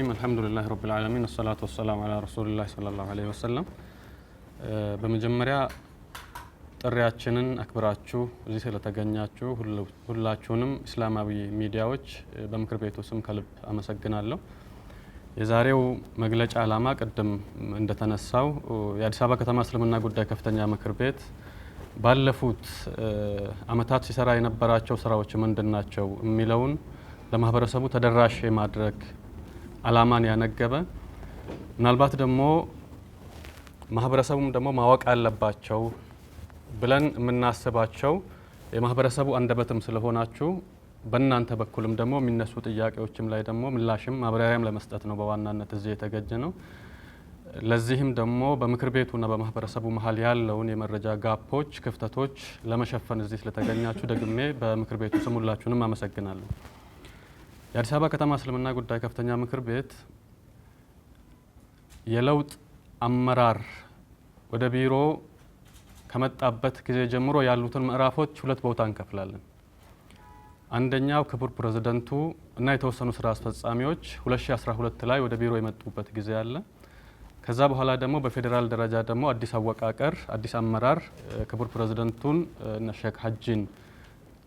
አልሐምዱሊላህ ረብል ዓለሚን ወሰላቱ ወሰላሙ ዐላ ረሱሊላህ ሰለላሁ ዐለይሂ ወሰለም። በመጀመሪያ ጥሪያችንን አክብራችሁ እዚህ ስለተገኛችሁ ሁላችሁንም እስላማዊ ሚዲያዎች በምክር ቤቱ ስም ከልብ አመሰግናለሁ። የዛሬው መግለጫ ዓላማ ቅድም እንደተነሳው የአዲስ አበባ ከተማ እስልምና ጉዳይ ከፍተኛ ምክር ቤት ባለፉት አመታት ሲሰራ የነበራቸው ስራዎች ምንድናቸው የሚለውን ለማህበረሰቡ ተደራሽ የማድረግ ዓላማን ያነገበ ምናልባት ደግሞ ማህበረሰቡም ደግሞ ማወቅ አለባቸው ብለን የምናስባቸው የማህበረሰቡ አንደበትም ስለሆናችሁ በእናንተ በኩልም ደግሞ የሚነሱ ጥያቄዎችም ላይ ደግሞ ምላሽም ማብራሪያም ለመስጠት ነው በዋናነት እዚህ የተገኘ ነው። ለዚህም ደግሞ በምክር ቤቱና በማህበረሰቡ መሀል ያለውን የመረጃ ጋፖች፣ ክፍተቶች ለመሸፈን እዚህ ስለተገኛችሁ ደግሜ በምክር ቤቱ ስም ሁላችሁንም አመሰግናለሁ። የአዲስ አበባ ከተማ እስልምና ጉዳይ ከፍተኛ ምክር ቤት የለውጥ አመራር ወደ ቢሮ ከመጣበት ጊዜ ጀምሮ ያሉትን ምዕራፎች ሁለት ቦታ እንከፍላለን። አንደኛው ክቡር ፕሬዝዳንቱ እና የተወሰኑ ስራ አስፈጻሚዎች 2012 ላይ ወደ ቢሮ የመጡበት ጊዜ አለ። ከዛ በኋላ ደግሞ በፌዴራል ደረጃ ደግሞ አዲስ አወቃቀር፣ አዲስ አመራር ክቡር ፕሬዝዳንቱን እና ሼክ ሀጂን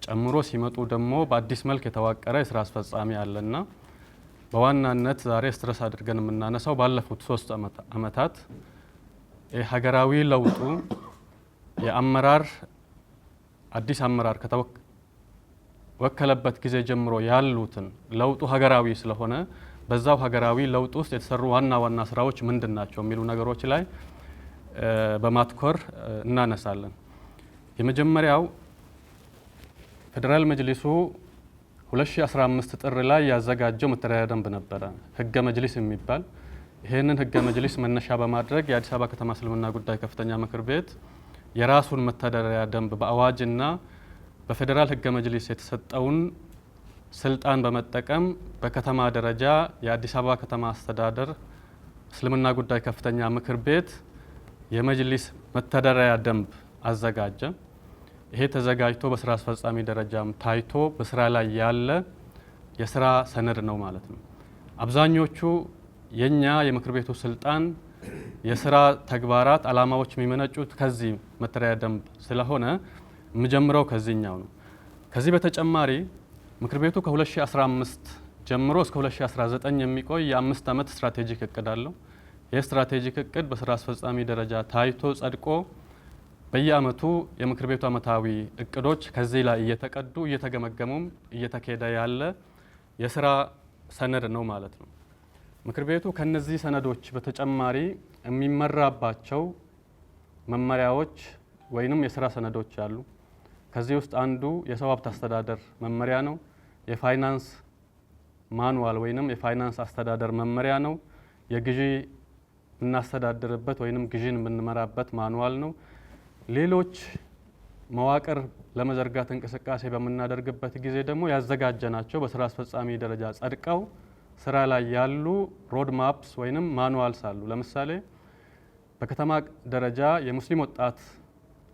ጨምሮ ሲመጡ ደግሞ በአዲስ መልክ የተዋቀረ የስራ አስፈጻሚ አለና በዋናነት ዛሬ ስትረስ አድርገን የምናነሳው ባለፉት 3 አመታት የሀገራዊ ለውጡ የአመራር አዲስ አመራር ከተወከለበት ጊዜ ጀምሮ ያሉትን ለውጡ ሀገራዊ ስለሆነ በዛው ሀገራዊ ለውጥ ውስጥ የተሰሩ ዋና ዋና ስራዎች ምንድናቸው የሚሉ ነገሮች ላይ በማትኮር እናነሳለን። የመጀመሪያው ፌዴራል መጅሊሱ 2015 ጥር ላይ ያዘጋጀው መተዳደሪያ ደንብ ነበረ፣ ህገ መጅሊስ የሚባል። ይህንን ህገ መጅሊስ መነሻ በማድረግ የአዲስ አበባ ከተማ እስልምና ጉዳይ ከፍተኛ ምክር ቤት የራሱን መተዳደሪያ ደንብ በአዋጅና በፌዴራል ህገ መጅሊስ የተሰጠውን ስልጣን በመጠቀም በከተማ ደረጃ የአዲስ አበባ ከተማ አስተዳደር እስልምና ጉዳይ ከፍተኛ ምክር ቤት የመጅሊስ መተዳደሪያ ደንብ አዘጋጀ። ይሄ ተዘጋጅቶ በስራ አስፈጻሚ ደረጃም ታይቶ በስራ ላይ ያለ የስራ ሰነድ ነው ማለት ነው። አብዛኞቹ የኛ የምክር ቤቱ ስልጣን የስራ ተግባራት አላማዎች የሚመነጩት ከዚህ መተዳደሪያ ደንብ ስለሆነ የምጀምረው ከዚህኛው ነው። ከዚህ በተጨማሪ ምክር ቤቱ ከ2015 ጀምሮ እስከ 2019 የሚቆይ የ5 ዓመት ስትራቴጂክ እቅድ አለው። ይህ ስትራቴጂክ እቅድ በስራ አስፈጻሚ ደረጃ ታይቶ ጸድቆ በየአመቱ የምክር ቤቱ አመታዊ እቅዶች ከዚህ ላይ እየተቀዱ እየተገመገሙም እየተካሄደ ያለ የስራ ሰነድ ነው ማለት ነው። ምክር ቤቱ ከነዚህ ሰነዶች በተጨማሪ የሚመራባቸው መመሪያዎች ወይንም የስራ ሰነዶች አሉ። ከዚህ ውስጥ አንዱ የሰው ሀብት አስተዳደር መመሪያ ነው። የፋይናንስ ማኑዋል ወይንም የፋይናንስ አስተዳደር መመሪያ ነው። የግዢ እናስተዳድርበት ወይንም ግዢን የምንመራበት ማኑዋል ነው። ሌሎች መዋቅር ለመዘርጋት እንቅስቃሴ በምናደርግበት ጊዜ ደግሞ ያዘጋጀናቸው በስራ አስፈጻሚ ደረጃ ጸድቀው ስራ ላይ ያሉ ሮድ ማፕስ ወይንም ማኑዋልስ አሉ። ለምሳሌ በከተማ ደረጃ የሙስሊም ወጣት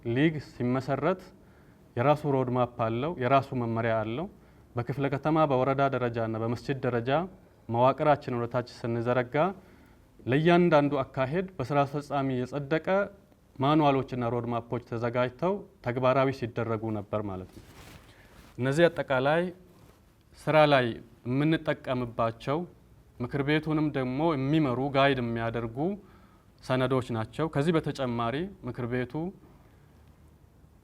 ሊግ ሲመሰረት የራሱ ሮድ ማፕ አለው፣ የራሱ መመሪያ አለው። በክፍለ ከተማ በወረዳ ደረጃና በመስጂድ ደረጃ መዋቅራችን ወደታች ስንዘረጋ ለእያንዳንዱ አካሄድ በስራ አስፈጻሚ የጸደቀ ማኑዋሎችና ሮድ ማፖች ተዘጋጅተው ተግባራዊ ሲደረጉ ነበር ማለት ነው። እነዚህ አጠቃላይ ስራ ላይ የምንጠቀምባቸው ምክር ቤቱንም ደግሞ የሚመሩ ጋይድ የሚያደርጉ ሰነዶች ናቸው። ከዚህ በተጨማሪ ምክር ቤቱ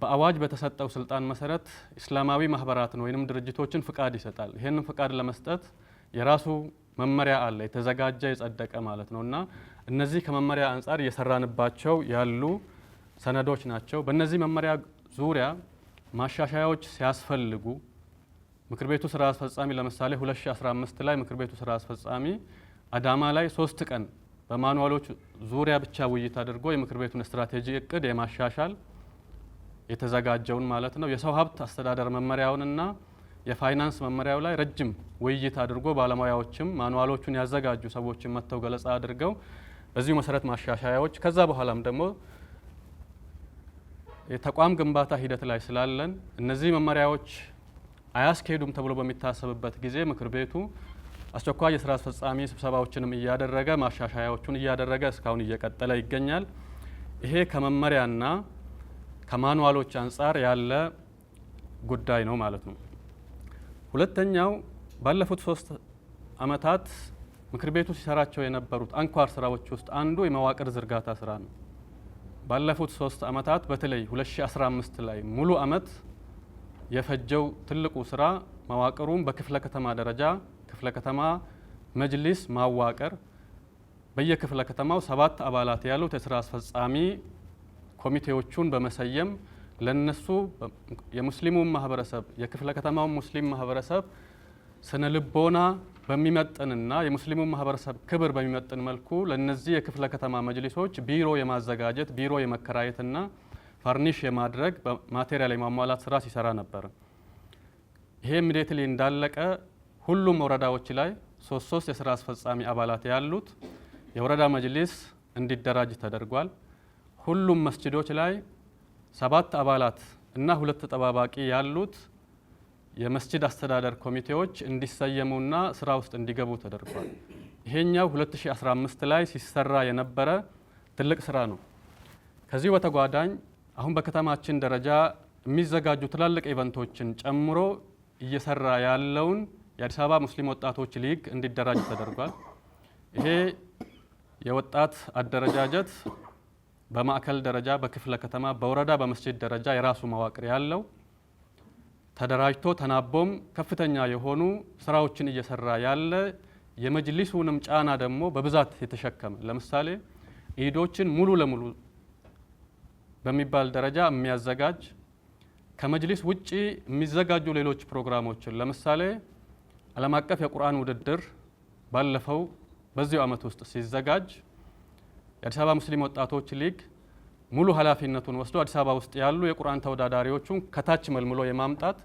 በአዋጅ በተሰጠው ስልጣን መሰረት እስላማዊ ማህበራትን ወይንም ድርጅቶችን ፍቃድ ይሰጣል። ይህንን ፍቃድ ለመስጠት የራሱ መመሪያ አለ፣ የተዘጋጀ የጸደቀ ማለት ነውና እነዚህ ከመመሪያ አንጻር እየሰራንባቸው ያሉ ሰነዶች ናቸው። በእነዚህ መመሪያ ዙሪያ ማሻሻያዎች ሲያስፈልጉ ምክር ቤቱ ስራ አስፈጻሚ ለምሳሌ 2015 ላይ ምክር ቤቱ ስራ አስፈጻሚ አዳማ ላይ 3 ቀን በማኑዋሎች ዙሪያ ብቻ ውይይት አድርጎ የምክር ቤቱን ስትራቴጂ እቅድ የማሻሻል የተዘጋጀውን ማለት ነው የሰው ሀብት አስተዳደር መመሪያውንና የፋይናንስ መመሪያው ላይ ረጅም ውይይት አድርጎ ባለሙያዎችም ማኑዋሎቹን ያዘጋጁ ሰዎችን መጥተው ገለጻ አድርገው በዚሁ መሰረት ማሻሻያዎች ከዛ በኋላም ደግሞ የተቋም ግንባታ ሂደት ላይ ስላለን እነዚህ መመሪያዎች አያስኬዱም ተብሎ በሚታሰብበት ጊዜ ምክር ቤቱ አስቸኳይ የስራ አስፈጻሚ ስብሰባዎችንም እያደረገ ማሻሻያዎቹን እያደረገ እስካሁን እየቀጠለ ይገኛል። ይሄ ከመመሪያና ከማኑዋሎች አንጻር ያለ ጉዳይ ነው ማለት ነው። ሁለተኛው ባለፉት 3 ዓመታት ምክር ቤቱ ሲሰራቸው የነበሩት አንኳር ስራዎች ውስጥ አንዱ የመዋቅር ዝርጋታ ስራ ነው። ባለፉት 3 ዓመታት በተለይ 2015 ላይ ሙሉ ዓመት የፈጀው ትልቁ ስራ መዋቅሩን በክፍለ ከተማ ደረጃ ክፍለ ከተማ መጅሊስ ማዋቀር፣ በየክፍለ ከተማው 7 አባላት ያሉት የስራ አስፈጻሚ ኮሚቴዎቹን በመሰየም ለነሱ የሙስሊሙ ማህበረሰብ የክፍለ ከተማው ሙስሊም ማህበረሰብ ስነ ልቦና በሚመጥንና የሙስሊሙ ማህበረሰብ ክብር በሚመጥን መልኩ ለነዚህ የክፍለ ከተማ መጅሊሶች ቢሮ የማዘጋጀት ቢሮ የመከራየትና ፈርኒሽ የማድረግ ማቴሪያል የማሟላት ስራ ሲሰራ ነበር። ይሄ ኢሚዲየትሊ እንዳለቀ ሁሉም ወረዳዎች ላይ 3 የስራ አስፈጻሚ አባላት ያሉት የወረዳ መጅሊስ እንዲደራጅ ተደርጓል። ሁሉም መስጂዶች ላይ 7 አባላት እና 2 ተጠባባቂ ያሉት የመስጂድ አስተዳደር ኮሚቴዎች እንዲሰየሙና ስራ ውስጥ እንዲገቡ ተደርጓል። ይሄኛው 2015 ላይ ሲሰራ የነበረ ትልቅ ስራ ነው። ከዚህ በተጓዳኝ አሁን በከተማችን ደረጃ የሚዘጋጁ ትላልቅ ኢቨንቶችን ጨምሮ እየሰራ ያለውን የአዲስ አበባ ሙስሊም ወጣቶች ሊግ እንዲደራጅ ተደርጓል። ይሄ የወጣት አደረጃጀት በማዕከል ደረጃ፣ በክፍለ ከተማ፣ በወረዳ፣ በመስጂድ ደረጃ የራሱ መዋቅር ያለው ተደራጅቶ ተናቦም ከፍተኛ የሆኑ ስራዎችን እየሰራ ያለ የመጅሊሱንም ጫና ደግሞ በብዛት የተሸከመ ለምሳሌ ኢዶችን ሙሉ ለሙሉ በሚባል ደረጃ የሚያዘጋጅ ከመጅሊስ ውጪ የሚዘጋጁ ሌሎች ፕሮግራሞችን ለምሳሌ ዓለም አቀፍ የቁርአን ውድድር ባለፈው በዚሁ ዓመት ውስጥ ሲዘጋጅ የአዲስ አበባ ሙስሊም ወጣቶች ሊግ ሙሉ ኃላፊነቱን ወስዶ አዲስ አበባ ውስጥ ያሉ የቁርአን ተወዳዳሪዎቹን ከታች መልምሎ የማምጣት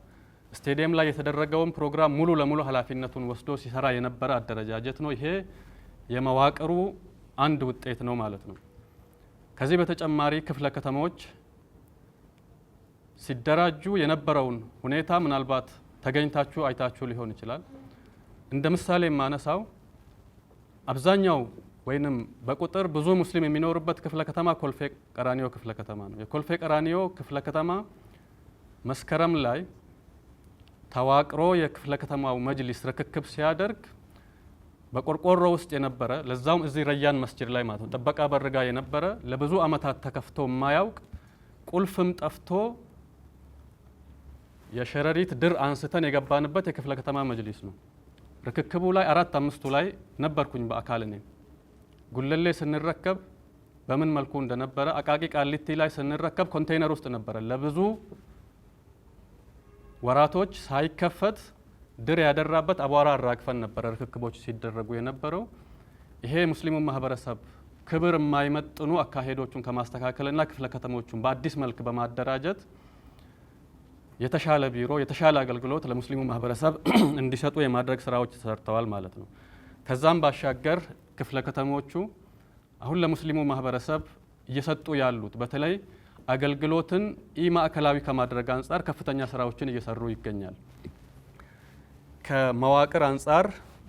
ስቴዲየም ላይ የተደረገውን ፕሮግራም ሙሉ ለሙሉ ኃላፊነቱን ወስዶ ሲሰራ የነበረ አደረጃጀት ነው። ይሄ የመዋቅሩ አንድ ውጤት ነው ማለት ነው። ከዚህ በተጨማሪ ክፍለ ከተሞች ሲደራጁ የነበረውን ሁኔታ ምናልባት ተገኝታችሁ አይታችሁ ሊሆን ይችላል። እንደ ምሳሌ የማነሳው አብዛኛው ወይንም በቁጥር ብዙ ሙስሊም የሚኖርበት ክፍለ ከተማ ኮልፌ ቀራኒዮ ክፍለ ከተማ ነው። የኮልፌ ቀራኒዮ ክፍለ ከተማ መስከረም ላይ ተዋቅሮ የክፍለ ከተማው መጅሊስ ርክክብ ሲያደርግ በቆርቆሮ ውስጥ የነበረ ለዛውም እዚህ ረያን መስጂድ ላይ ማለት ነው ጥበቃ በርጋ የነበረ ለብዙ ዓመታት ተከፍቶ የማያውቅ ቁልፍም ጠፍቶ የሸረሪት ድር አንስተን የገባንበት የክፍለ ከተማ መጅሊስ ነው። ርክክቡ ላይ 4-5ቱ ላይ ነበርኩኝ በአካል እኔ። ጉለሌ ስንረከብ በምን መልኩ እንደነበረ አቃቂ ቃሊቲ ላይ ስንረከብ ኮንቴይነር ውስጥ ነበረ ለብዙ ወራቶች ሳይከፈት ድር ያደራበት አቧራ አራግፈን ነበረ ርክክቦች ሲደረጉ የነበረው። ይሄ ሙስሊሙ ማህበረሰብ ክብር የማይመጥኑ አካሄዶቹን ከማስተካከልና ክፍለ ከተሞቹን በአዲስ መልክ በማደራጀት የተሻለ ቢሮ የተሻለ አገልግሎት ለሙስሊሙ ማህበረሰብ እንዲሰጡ የማድረግ ስራዎች ተሰርተዋል ማለት ነው። ከዛም ባሻገር ክፍለ ከተሞቹ አሁን ለሙስሊሙ ማህበረሰብ እየሰጡ ያሉት በተለይ አገልግሎትን ኢማዕከላዊ ከማድረግ አንጻር ከፍተኛ ስራዎችን እየሰሩ ይገኛል። ከመዋቅር አንጻር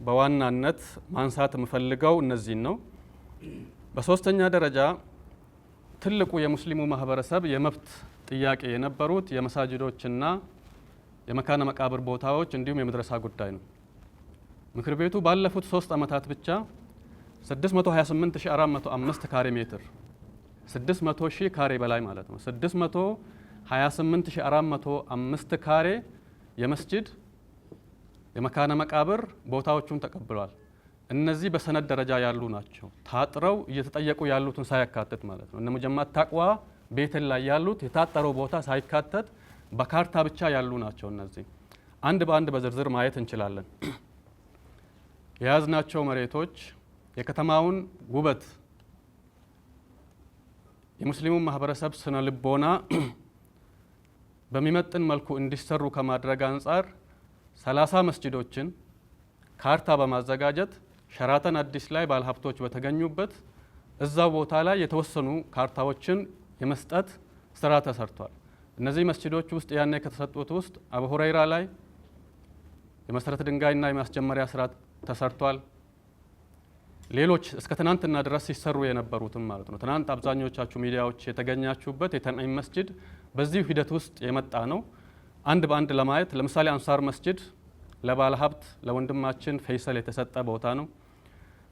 በዋናነት ማንሳት የምፈልገው እነዚህን ነው። በሶስተኛ ደረጃ ትልቁ የሙስሊሙ ማህበረሰብ የመብት ጥያቄ የነበሩት የመሳጅዶችና የመካነ መቃብር ቦታዎች እንዲሁም የመድረሳ ጉዳይ ነው። ምክር ቤቱ ባለፉት 3 ዓመታት ብቻ 628405 ካሬ ሜትር 600,000 ካሬ በላይ ማለት ነው 628405 ካሬ የመስጂድ የመካነ መቃብር ቦታዎቹን ተቀብሏል። እነዚህ በሰነድ ደረጃ ያሉ ናቸው። ታጥረው እየተጠየቁ ያሉትን ሳያካትት ማለት ነው። እነ ሙጀማት ታቅዋ ቤተል ላይ ያሉት የታጠረው ቦታ ሳይካተት በካርታ ብቻ ያሉ ናቸው። እነዚህ አንድ በአንድ በዝርዝር ማየት እንችላለን። የያዝናቸው መሬቶች የከተማውን ውበት የሙስሊሙ ማህበረሰብ ስነ ልቦና በሚመጥን መልኩ እንዲሰሩ ከማድረግ አንጻር 30 መስጂዶችን ካርታ በማዘጋጀት ሸራተን አዲስ ላይ ባለሀብቶች በተገኙበት እዛው ቦታ ላይ የተወሰኑ ካርታዎችን የመስጠት ስራ ተሰርቷል። እነዚህ መስጂዶች ውስጥ ያኔ ከተሰጡት ውስጥ አቡ ሁረይራ ላይ የመሰረት ድንጋይና የማስጀመሪያ ስራ ተሰርቷል። ሌሎች እስከ ትናንትና ድረስ ሲሰሩ የነበሩትም ማለት ነው። ትናንት አብዛኞቻችሁ ሚዲያዎች የተገኛችሁበት የተንዒም መስጂድ በዚሁ ሂደት ውስጥ የመጣ ነው። አንድ በአንድ ለማየት ለምሳሌ አንሳር መስጂድ ለባለ ሀብት ለወንድማችን ፈይሰል የተሰጠ ቦታ ነው።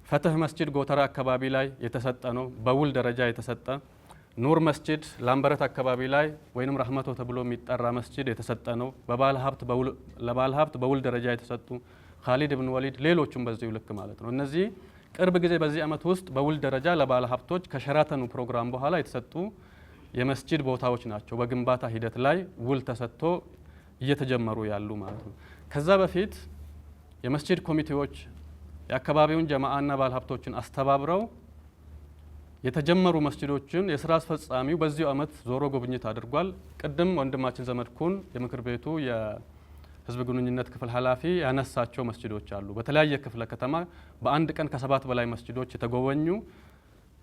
ፈትህ መስጂድ ጎተራ አካባቢ ላይ የተሰጠ ነው፣ በውል ደረጃ የተሰጠ። ኑር መስጂድ ላምበረት አካባቢ ላይ ወይንም ረህመቶ ተብሎ የሚጠራ መስጂድ የተሰጠ ነው፣ ለባለ ሀብት በውል ደረጃ የተሰጡ። ካሊድ ብን ወሊድ ሌሎቹም በዚሁ ልክ ማለት ነው። እነዚህ ቅርብ ጊዜ በዚህ ዓመት ውስጥ በውል ደረጃ ለባለ ሀብቶች ከሸራተኑ ፕሮግራም በኋላ የተሰጡ የመስጂድ ቦታዎች ናቸው። በግንባታ ሂደት ላይ ውል ተሰጥቶ እየተጀመሩ ያሉ ማለት ነው። ከዛ በፊት የመስጂድ ኮሚቴዎች የአካባቢውን ጀማዓና ባለ ሀብቶችን አስተባብረው የተጀመሩ መስጂዶችን የስራ አስፈጻሚው በዚሁ ዓመት ዞሮ ጉብኝት አድርጓል። ቅድም ወንድማችን ዘመድኩን የምክር ቤቱ የህዝብ ግንኙነት ክፍል ኃላፊ ያነሳቸው መስጂዶች አሉ። በተለያየ ክፍለ ከተማ በአንድ ቀን ከ7 በላይ መስጂዶች የተጎበኙ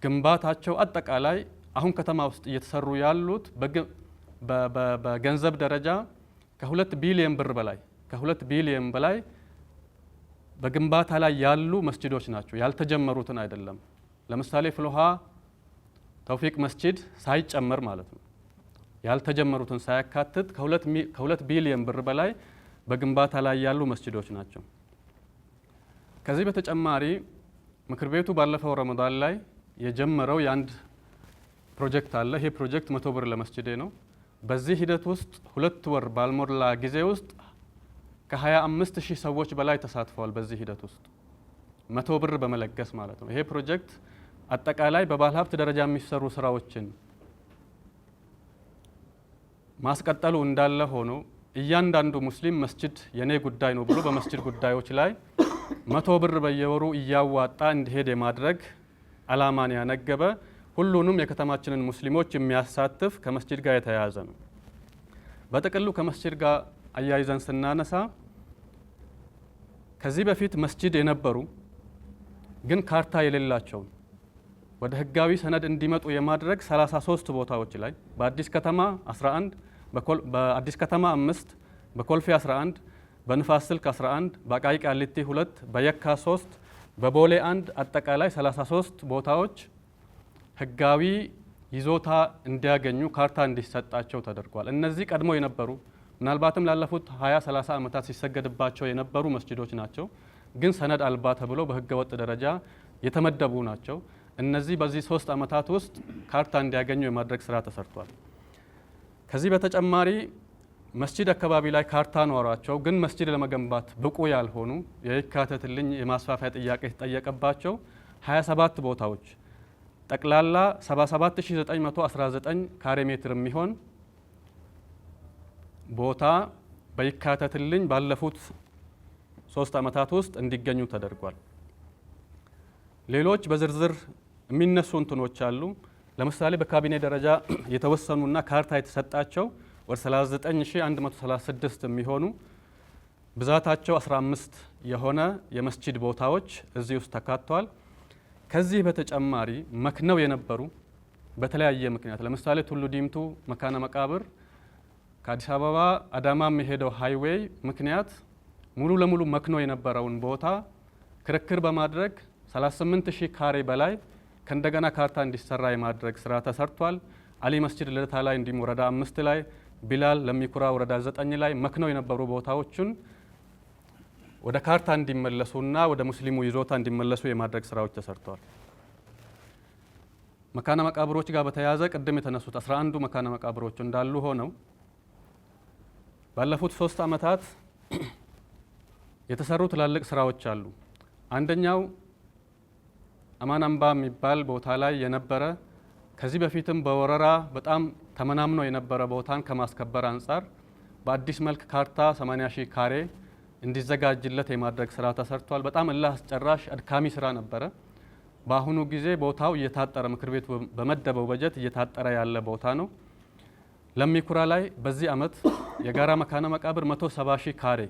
ግንባታቸው አጠቃላይ አሁን ከተማ ውስጥ እየተሰሩ ያሉት በገንዘብ ደረጃ ከ2 ቢሊዮን ብር በላይ ከ2 ቢሊዮን በላይ በግንባታ ላይ ያሉ መስጂዶች ናቸው። ያልተጀመሩትን አይደለም። ለምሳሌ ፍልውሃ ተውፊቅ መስጂድ ሳይጨመር ማለት ነው። ያልተጀመሩትን ሳያካትት ከ2 ቢሊዮን ብር በላይ በግንባታ ላይ ያሉ መስጂዶች ናቸው። ከዚህ በተጨማሪ ምክር ቤቱ ባለፈው ረመዳን ላይ የጀመረው የአንድ ፕሮጀክት አለ። ይሄ ፕሮጀክት 100 ብር ለመስጂዴ ነው። በዚህ ሂደት ውስጥ 2 ወር ባልሞላ ጊዜ ውስጥ ከ25,000 ሰዎች በላይ ተሳትፈዋል። በዚህ ሂደት ውስጥ 100 ብር በመለገስ ማለት ነው። ይሄ ፕሮጀክት አጠቃላይ በባለ ሀብት ደረጃ የሚሰሩ ስራዎችን ማስቀጠሉ እንዳለ ሆኖ እያንዳንዱ ሙስሊም መስጂድ የኔ ጉዳይ ነው ብሎ በመስጂድ ጉዳዮች ላይ 100 ብር በየወሩ እያዋጣ እንዲሄድ የማድረግ አላማን ያነገበ ሁሉንም የከተማችንን ሙስሊሞች የሚያሳትፍ ከመስጂድ ጋር የተያያዘ ነው። በጥቅሉ ከመስጂድ ጋር አያይዘን ስናነሳ ከዚህ በፊት መስጂድ የነበሩ ግን ካርታ የሌላቸውን ወደ ህጋዊ ሰነድ እንዲመጡ የማድረግ 33 ቦታዎች ላይ በአዲስ ከተማ 11 በአዲስ ከተማ 5 በኮልፌ 11 በንፋስ ስልክ 11 በአቃቂ ቃሊቲ 2 በየካ 3 በቦሌ 1 አጠቃላይ 33 ቦታዎች ህጋዊ ይዞታ እንዲያገኙ ካርታ እንዲሰጣቸው ተደርጓል። እነዚህ ቀድሞ የነበሩ ምናልባትም ላለፉት 20-30 ዓመታት ሲሰገድባቸው የነበሩ መስጂዶች ናቸው፣ ግን ሰነድ አልባ ተብለው በህገ ወጥ ደረጃ የተመደቡ ናቸው። እነዚህ በዚህ 3 ዓመታት ውስጥ ካርታ እንዲያገኙ የማድረግ ስራ ተሰርቷል። ከዚህ በተጨማሪ መስጂድ አካባቢ ላይ ካርታ ኖሯቸው ግን መስጂድ ለመገንባት ብቁ ያልሆኑ የይካተትልኝ የማስፋፊያ ጥያቄ የተጠየቀባቸው 27 ቦታዎች ጠቅላላ 77919 ካሬ ሜትር የሚሆን ቦታ በይካተትልኝ ባለፉት 3 ዓመታት ውስጥ እንዲገኙ ተደርጓል። ሌሎች በዝርዝር የሚነሱ እንትኖች አሉ። ለምሳሌ በካቢኔ ደረጃ የተወሰኑና ካርታ የተሰጣቸው ወደ 39136 የሚሆኑ ብዛታቸው 15 የሆነ የመስጂድ ቦታዎች እዚህ ውስጥ ተካተዋል። ከዚህ በተጨማሪ መክነው የነበሩ በተለያየ ምክንያት ለምሳሌ ቱሉ ዲምቱ መካነ መቃብር ከአዲስ አበባ አዳማ የሚሄደው ሃይዌይ ምክንያት ሙሉ ለሙሉ መክኖ የነበረውን ቦታ ክርክር በማድረግ 38000 ካሬ በላይ ከእንደገና ካርታ እንዲሰራ የማድረግ ስራ ተሰርቷል። አሊ መስጂድ ልደታ ላይ እንዲሁም ወረዳ 5 ላይ ቢላል ለሚኩራ ወረዳ 9 ላይ መክነው የነበሩ ቦታዎችን ወደ ካርታ እንዲመለሱና ወደ ሙስሊሙ ይዞታ እንዲመለሱ የማድረግ ስራዎች ተሰርተዋል። መካነ መቃብሮች ጋር በተያያዘ ቅድም የተነሱት 11 መካነ መቃብሮች እንዳሉ ሆነው ባለፉት 3 ዓመታት የተሰሩ ትላልቅ ስራዎች አሉ። አንደኛው አማን አምባ የሚባል ቦታ ላይ የነበረ ከዚህ በፊትም በወረራ በጣም ተመናምኖ የነበረ ቦታን ከማስከበር አንጻር በአዲስ መልክ ካርታ 80,000 ካሬ እንዲዘጋጅለት የማድረግ ስራ ተሰርቷል። በጣም እልህ አስጨራሽ አድካሚ ስራ ነበረ። በአሁኑ ጊዜ ቦታው እየታጠረ ምክር ቤቱ በመደበው በጀት እየታጠረ ያለ ቦታ ነው። ለሚኩራ ላይ በዚህ ዓመት የጋራ መካነ መቃብር 170,000 ካሬ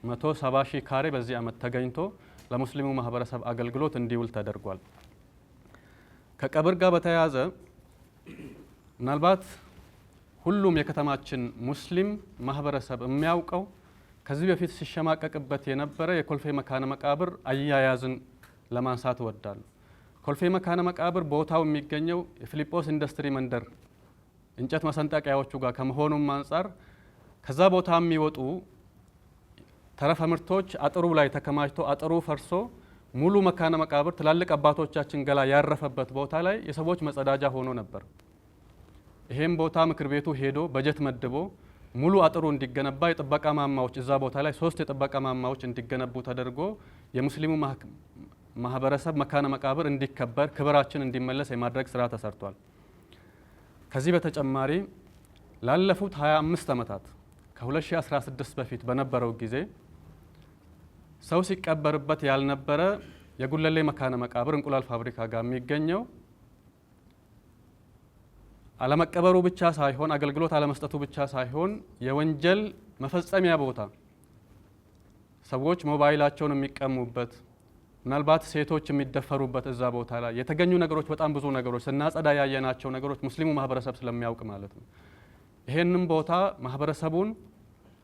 170 ሺህ ካሬ በዚህ ዓመት ተገኝቶ ለሙስሊሙ ማህበረሰብ አገልግሎት እንዲውል ተደርጓል። ከቀብር ጋር በተያያዘ ምናልባት ሁሉም የከተማችን ሙስሊም ማህበረሰብ የሚያውቀው ከዚህ በፊት ሲሸማቀቅበት የነበረ የኮልፌ መካነ መቃብር አያያዝን ለማንሳት እወዳለሁ። ኮልፌ መካነ መቃብር ቦታው የሚገኘው የፊሊጶስ ኢንዱስትሪ መንደር እንጨት መሰንጠቂያዎቹ ጋር ከመሆኑም አንጻር ከዛ ቦታ የሚወጡ ተረፈ ምርቶች አጥሩ ላይ ተከማችቶ አጥሩ ፈርሶ ሙሉ መካነ መቃብር ትላልቅ አባቶቻችን ገላ ያረፈበት ቦታ ላይ የሰዎች መጸዳጃ ሆኖ ነበር። ይሄም ቦታ ምክር ቤቱ ሄዶ በጀት መድቦ ሙሉ አጥሩ እንዲገነባ የጥበቃ ማማዎች እዛ ቦታ ላይ 3 የጥበቃ ማማዎች እንዲገነቡ ተደርጎ የሙስሊሙ ማህበረሰብ መካነ መቃብር እንዲከበር ክብራችን እንዲመለስ የማድረግ ስራ ተሰርቷል። ከዚህ በተጨማሪ ላለፉት 25 ዓመታት ከ2016 በፊት በነበረው ጊዜ ሰው ሲቀበርበት ያልነበረ የጉለሌ መካነ መቃብር እንቁላል ፋብሪካ ጋር የሚገኘው አለመቀበሩ ብቻ ሳይሆን አገልግሎት አለመስጠቱ ብቻ ሳይሆን የወንጀል መፈጸሚያ ቦታ፣ ሰዎች ሞባይላቸውን የሚቀሙበት፣ ምናልባት ሴቶች የሚደፈሩበት እዛ ቦታ ላይ የተገኙ ነገሮች በጣም ብዙ ነገሮች ስናጸዳ ያየናቸው ነገሮች ሙስሊሙ ማህበረሰብ ስለሚያውቅ ማለት ነው። ይሄንን ቦታ ማህበረሰቡን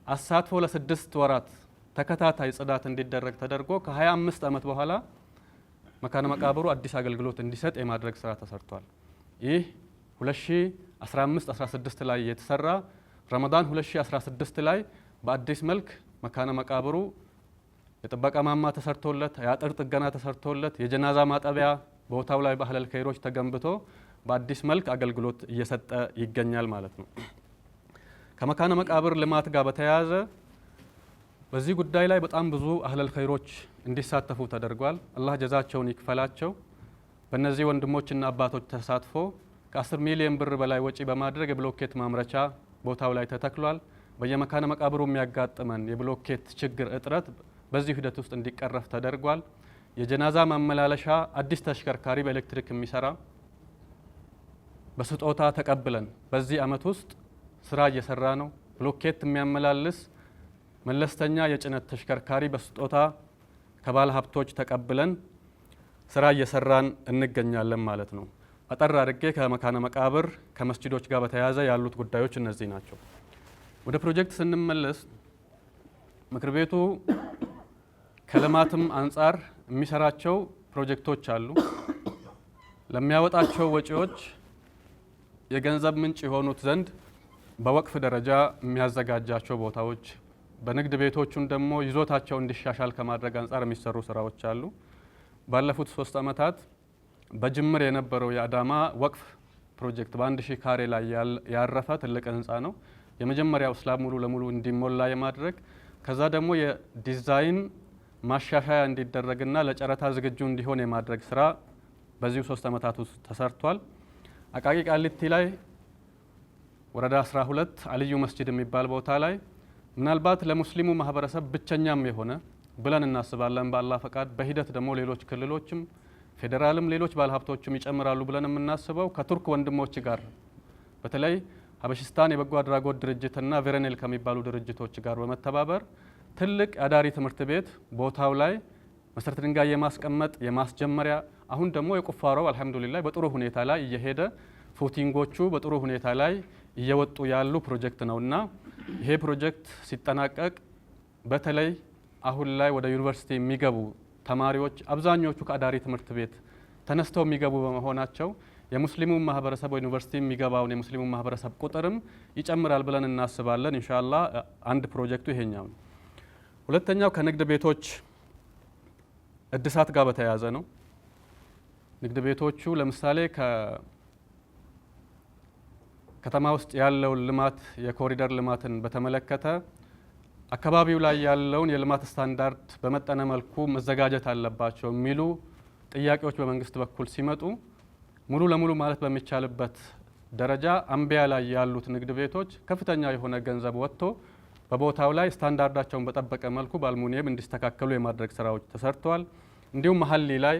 አሳትፎ ለ6 ወራት ተከታታይ ጽዳት እንዲደረግ ተደርጎ ከ25 ዓመት በኋላ መካነ መቃብሩ አዲስ አገልግሎት እንዲሰጥ የማድረግ ስራ ተሰርቷል። ይህ 2015-16 ላይ የተሰራ ረመዳን 2016 ላይ በአዲስ መልክ መካነ መቃብሩ የጥበቃ ማማ ተሰርቶለት የአጥር ጥገና ተሰርቶለት የጀናዛ ማጠቢያ ቦታው ላይ ባህለል ከይሮች ተገንብቶ በአዲስ መልክ አገልግሎት እየሰጠ ይገኛል ማለት ነው። ከመካነ መቃብር ልማት ጋር በተያያዘ በዚህ ጉዳይ ላይ በጣም ብዙ አህለል ኸይሮች እንዲሳተፉ ተደርጓል። አላህ ጀዛቸውን ይክፈላቸው። በእነዚህ ወንድሞችና አባቶች ተሳትፎ ከ10 ሚሊዮን ብር በላይ ወጪ በማድረግ የብሎኬት ማምረቻ ቦታው ላይ ተተክሏል። በየመካነ መቃብሩ የሚያጋጥመን የብሎኬት ችግር እጥረት በዚህ ሂደት ውስጥ እንዲቀረፍ ተደርጓል። የጀናዛ ማመላለሻ አዲስ ተሽከርካሪ በኤሌክትሪክ የሚሰራ በስጦታ ተቀብለን በዚህ ዓመት ውስጥ ስራ እየሰራ ነው። ብሎኬት የሚያመላልስ መለስተኛ የጭነት ተሽከርካሪ በስጦታ ከባለ ሀብቶች ተቀብለን ስራ እየሰራን እንገኛለን ማለት ነው። አጠር አድርጌ ከመካነ መቃብር ከመስጂዶች ጋር በተያያዘ ያሉት ጉዳዮች እነዚህ ናቸው። ወደ ፕሮጀክት ስንመለስ ምክር ቤቱ ከልማትም አንጻር የሚሰራቸው ፕሮጀክቶች አሉ። ለሚያወጣቸው ወጪዎች የገንዘብ ምንጭ የሆኑት ዘንድ በወቅፍ ደረጃ የሚያዘጋጃቸው ቦታዎች፣ በንግድ ቤቶቹን ደግሞ ይዞታቸው እንዲሻሻል ከማድረግ አንጻር የሚሰሩ ስራዎች አሉ። ባለፉት 3 ዓመታት በጅምር የነበረው የአዳማ ወቅፍ ፕሮጀክት በ1000 ካሬ ላይ ያረፈ ትልቅ ህንፃ ነው። የመጀመሪያው ስላብ ሙሉ ለሙሉ እንዲሞላ የማድረግ ከዛ ደግሞ የዲዛይን ማሻሻያ እንዲደረግና ለጨረታ ዝግጁ እንዲሆን የማድረግ ስራ በዚሁ 3 ዓመታት ውስጥ ተሰርቷል። አቃቂ ቃሊቲ ላይ ወረዳ 12 አልዩ መስጂድ የሚባል ቦታ ላይ ምናልባት ለሙስሊሙ ማህበረሰብ ብቸኛም የሆነ ብለን እናስባለን በአላህ ፈቃድ፣ በሂደት ደግሞ ሌሎች ክልሎችም ፌዴራልም ሌሎች ባለሀብቶችም ይጨምራሉ ብለን የምናስበው ከቱርክ ወንድሞች ጋር በተለይ ሀበሽስታን የበጎ አድራጎት ድርጅትና ቬረኔል ከሚባሉ ድርጅቶች ጋር በመተባበር ትልቅ አዳሪ ትምህርት ቤት ቦታው ላይ መሰረተ ድንጋይ የማስቀመጥ የማስጀመሪያ አሁን ደግሞ የቁፋሮው አልহামዱሊላህ በጥሩ ሁኔታ ላይ እየሄደ ፉቲንጎቹ በጥሩ ሁኔታ ላይ እየወጡ ያሉ ፕሮጀክት ነውና ይሄ ፕሮጀክት ሲጠናቀቅ በተለይ አሁን ላይ ወደ ዩኒቨርሲቲ የሚገቡ ተማሪዎች አብዛኞቹ ከአዳሪ ትምህርት ቤት ተነስተው የሚገቡ በመሆናቸው የሙስሊሙ ማህበረሰብ ዩኒቨርሲቲ የሚገባውን የሙስሊሙ ማህበረሰብ ቁጥርም ይጨምራል ብለን እናስባለን። ኢንሻአላህ አንድ ፕሮጀክቱ ይሄኛው ነው። ሁለተኛው ከንግድ ቤቶች እድሳት ጋር በተያያዘ ነው። ንግድ ቤቶቹ ለምሳሌ ከተማ ውስጥ ያለውን ልማት የኮሪደር ልማትን በተመለከተ አካባቢው ላይ ያለውን የልማት ስታንዳርድ በመጠነ መልኩ መዘጋጀት አለባቸው የሚሉ ጥያቄዎች በመንግስት በኩል ሲመጡ ሙሉ ለሙሉ ማለት በሚቻልበት ደረጃ አምቢያ ላይ ያሉት ንግድ ቤቶች ከፍተኛ የሆነ ገንዘብ ወጥቶ በቦታው ላይ ስታንዳርዳቸውን በጠበቀ መልኩ በአልሙኒየም እንዲስተካከሉ የማድረግ ስራዎች ተሰርተዋል። እንዲሁም መሀሊ ላይ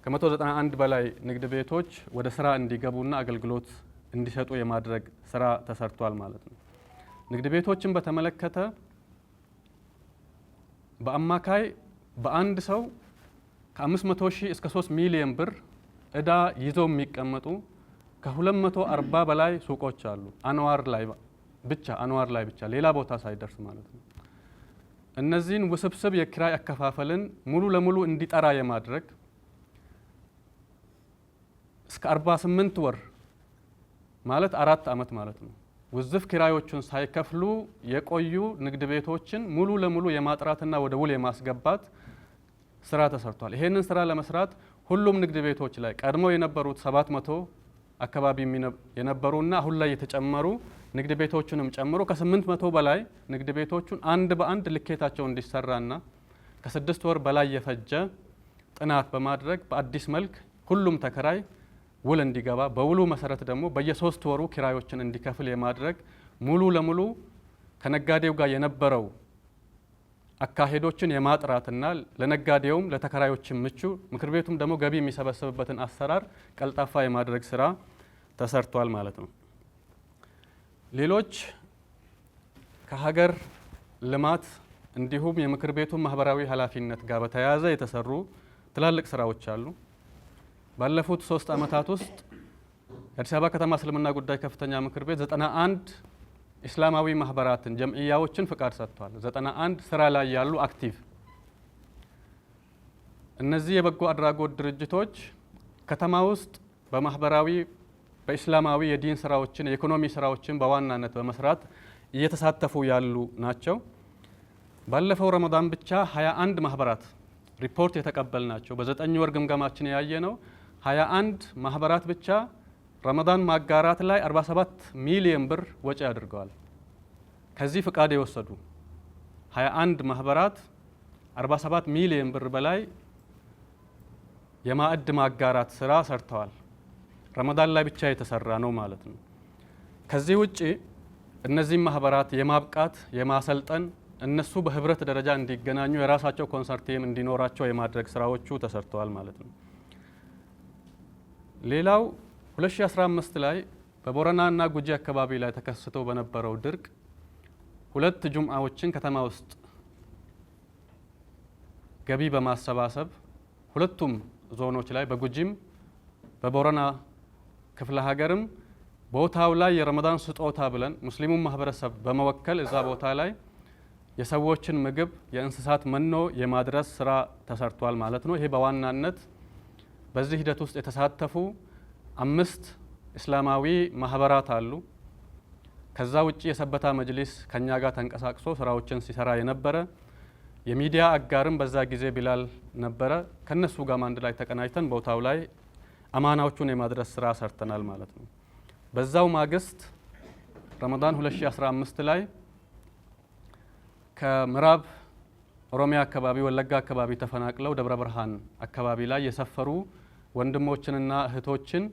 ከ191 በላይ ንግድ ቤቶች ወደ ስራ እንዲገቡና አገልግሎት እንዲሰጡ የማድረግ ስራ ተሰርቷል ማለት ነው። ንግድ ቤቶችን በተመለከተ በአማካይ በአንድ ሰው ከ500 ሺህ እስከ 3 ሚሊዮን ብር እዳ ይዘው የሚቀመጡ ከ240 በላይ ሱቆች አሉ። አንዋር ላይ ብቻ ሌላ ቦታ ሳይደርስ ማለት ነው። እነዚህን ውስብስብ የኪራይ አከፋፈልን ሙሉ ለሙሉ እንዲጠራ የማድረግ እስከ 48 ወር ማለት 4 ዓመት ማለት ነው ውዝፍ ኪራዮቹን ሳይከፍሉ የቆዩ ንግድ ቤቶችን ሙሉ ለሙሉ የማጥራትና ወደ ውል የማስገባት ስራ ተሰርቷል። ይሄንን ስራ ለመስራት ሁሉም ንግድ ቤቶች ላይ ቀድመው የነበሩት 700 አካባቢ የነበሩና አሁን ላይ የተጨመሩ ንግድ ቤቶችንም ጨምሮ ከ800 በላይ ንግድ ቤቶቹን አንድ በአንድ ልኬታቸው እንዲሰራና ከ6 ወር በላይ የፈጀ ጥናት በማድረግ በአዲስ መልክ ሁሉም ተከራይ ውል እንዲገባ በውሉ መሰረት ደግሞ በየ3 ወሩ ኪራዮችን እንዲከፍል የማድረግ ሙሉ ለሙሉ ከነጋዴው ጋር የነበረው አካሄዶችን የማጥራትና ለነጋዴውም ለተከራዮችም ምቹ ምክር ቤቱም ደግሞ ገቢ የሚሰበስብበትን አሰራር ቀልጣፋ የማድረግ ስራ ተሰርቷል ማለት ነው። ሌሎች ከሀገር ልማት እንዲሁም የምክር ቤቱን ማህበራዊ ኃላፊነት ጋር በተያያዘ የተሰሩ ትላልቅ ስራዎች አሉ። ባለፉት 3 ዓመታት ውስጥ የአዲስ አበባ ከተማ እስልምና ጉዳይ ከፍተኛ ምክር ቤት 91 ኢስላማዊ ማህበራትን ጀምዕያዎችን ፍቃድ ሰጥቷል። 91 ስራ ላይ ያሉ አክቲቭ። እነዚህ የበጎ አድራጎት ድርጅቶች ከተማ ውስጥ በማህበራዊ በኢስላማዊ የዲን ስራዎችን የኢኮኖሚ ስራዎችን በዋናነት በመስራት እየተሳተፉ ያሉ ናቸው። ባለፈው ረመዳን ብቻ 21 ማህበራት ሪፖርት የተቀበል ናቸው። በ9 ወር ግምገማችን ያየ ነው 21 ማህበራት ብቻ ረመዳን ማጋራት ላይ 47 ሚሊዮን ብር ወጪ አድርገዋል። ከዚህ ፍቃድ የወሰዱ 21 ማህበራት 47 ሚሊዮን ብር በላይ የማዕድ ማጋራት ስራ ሰርተዋል። ረመዳን ላይ ብቻ የተሰራ ነው ማለት ነው። ከዚህ ውጪ እነዚህ ማህበራት የማብቃት የማሰልጠን እነሱ በህብረት ደረጃ እንዲገናኙ የራሳቸው ኮንሰርቲየም እንዲኖራቸው የማድረግ ስራዎቹ ተሰርተዋል ማለት ነው። ሌላው 2015 ላይ በቦረናና ጉጂ አካባቢ ላይ ተከስቶ በነበረው ድርቅ 2 ጁምዓዎችን ከተማ ውስጥ ገቢ በማሰባሰብ ሁለቱም ዞኖች ላይ በጉጂም በቦረና ክፍለ ሀገርም ቦታው ላይ የረመዳን ስጦታ ብለን ሙስሊሙን ማህበረሰብ በመወከል እዛ ቦታ ላይ የሰዎችን ምግብ የእንስሳት መኖ የማድረስ ስራ ተሰርቷል ማለት ነው። ይሄ በዋናነት በዚህ ሂደት ውስጥ የተሳተፉ 5 እስላማዊ ማህበራት አሉ። ከዛ ውጪ የሰበታ መጅሊስ ከኛ ጋር ተንቀሳቅሶ ስራዎችን ሲሰራ የነበረ የሚዲያ አጋርም በዛ ጊዜ ቢላል ነበረ። ከነሱ ጋር አንድ ላይ ተቀናጅተን ቦታው ላይ አማናዎቹን የማድረስ ስራ ሰርተናል ማለት ነው። በዛው ማግስት ረመዳን 2015 ላይ ከምዕራብ ኦሮሚያ አካባቢ ወለጋ አካባቢ ተፈናቅለው ደብረ ብርሃን አካባቢ ላይ የሰፈሩ ወንድሞችንና እህቶችን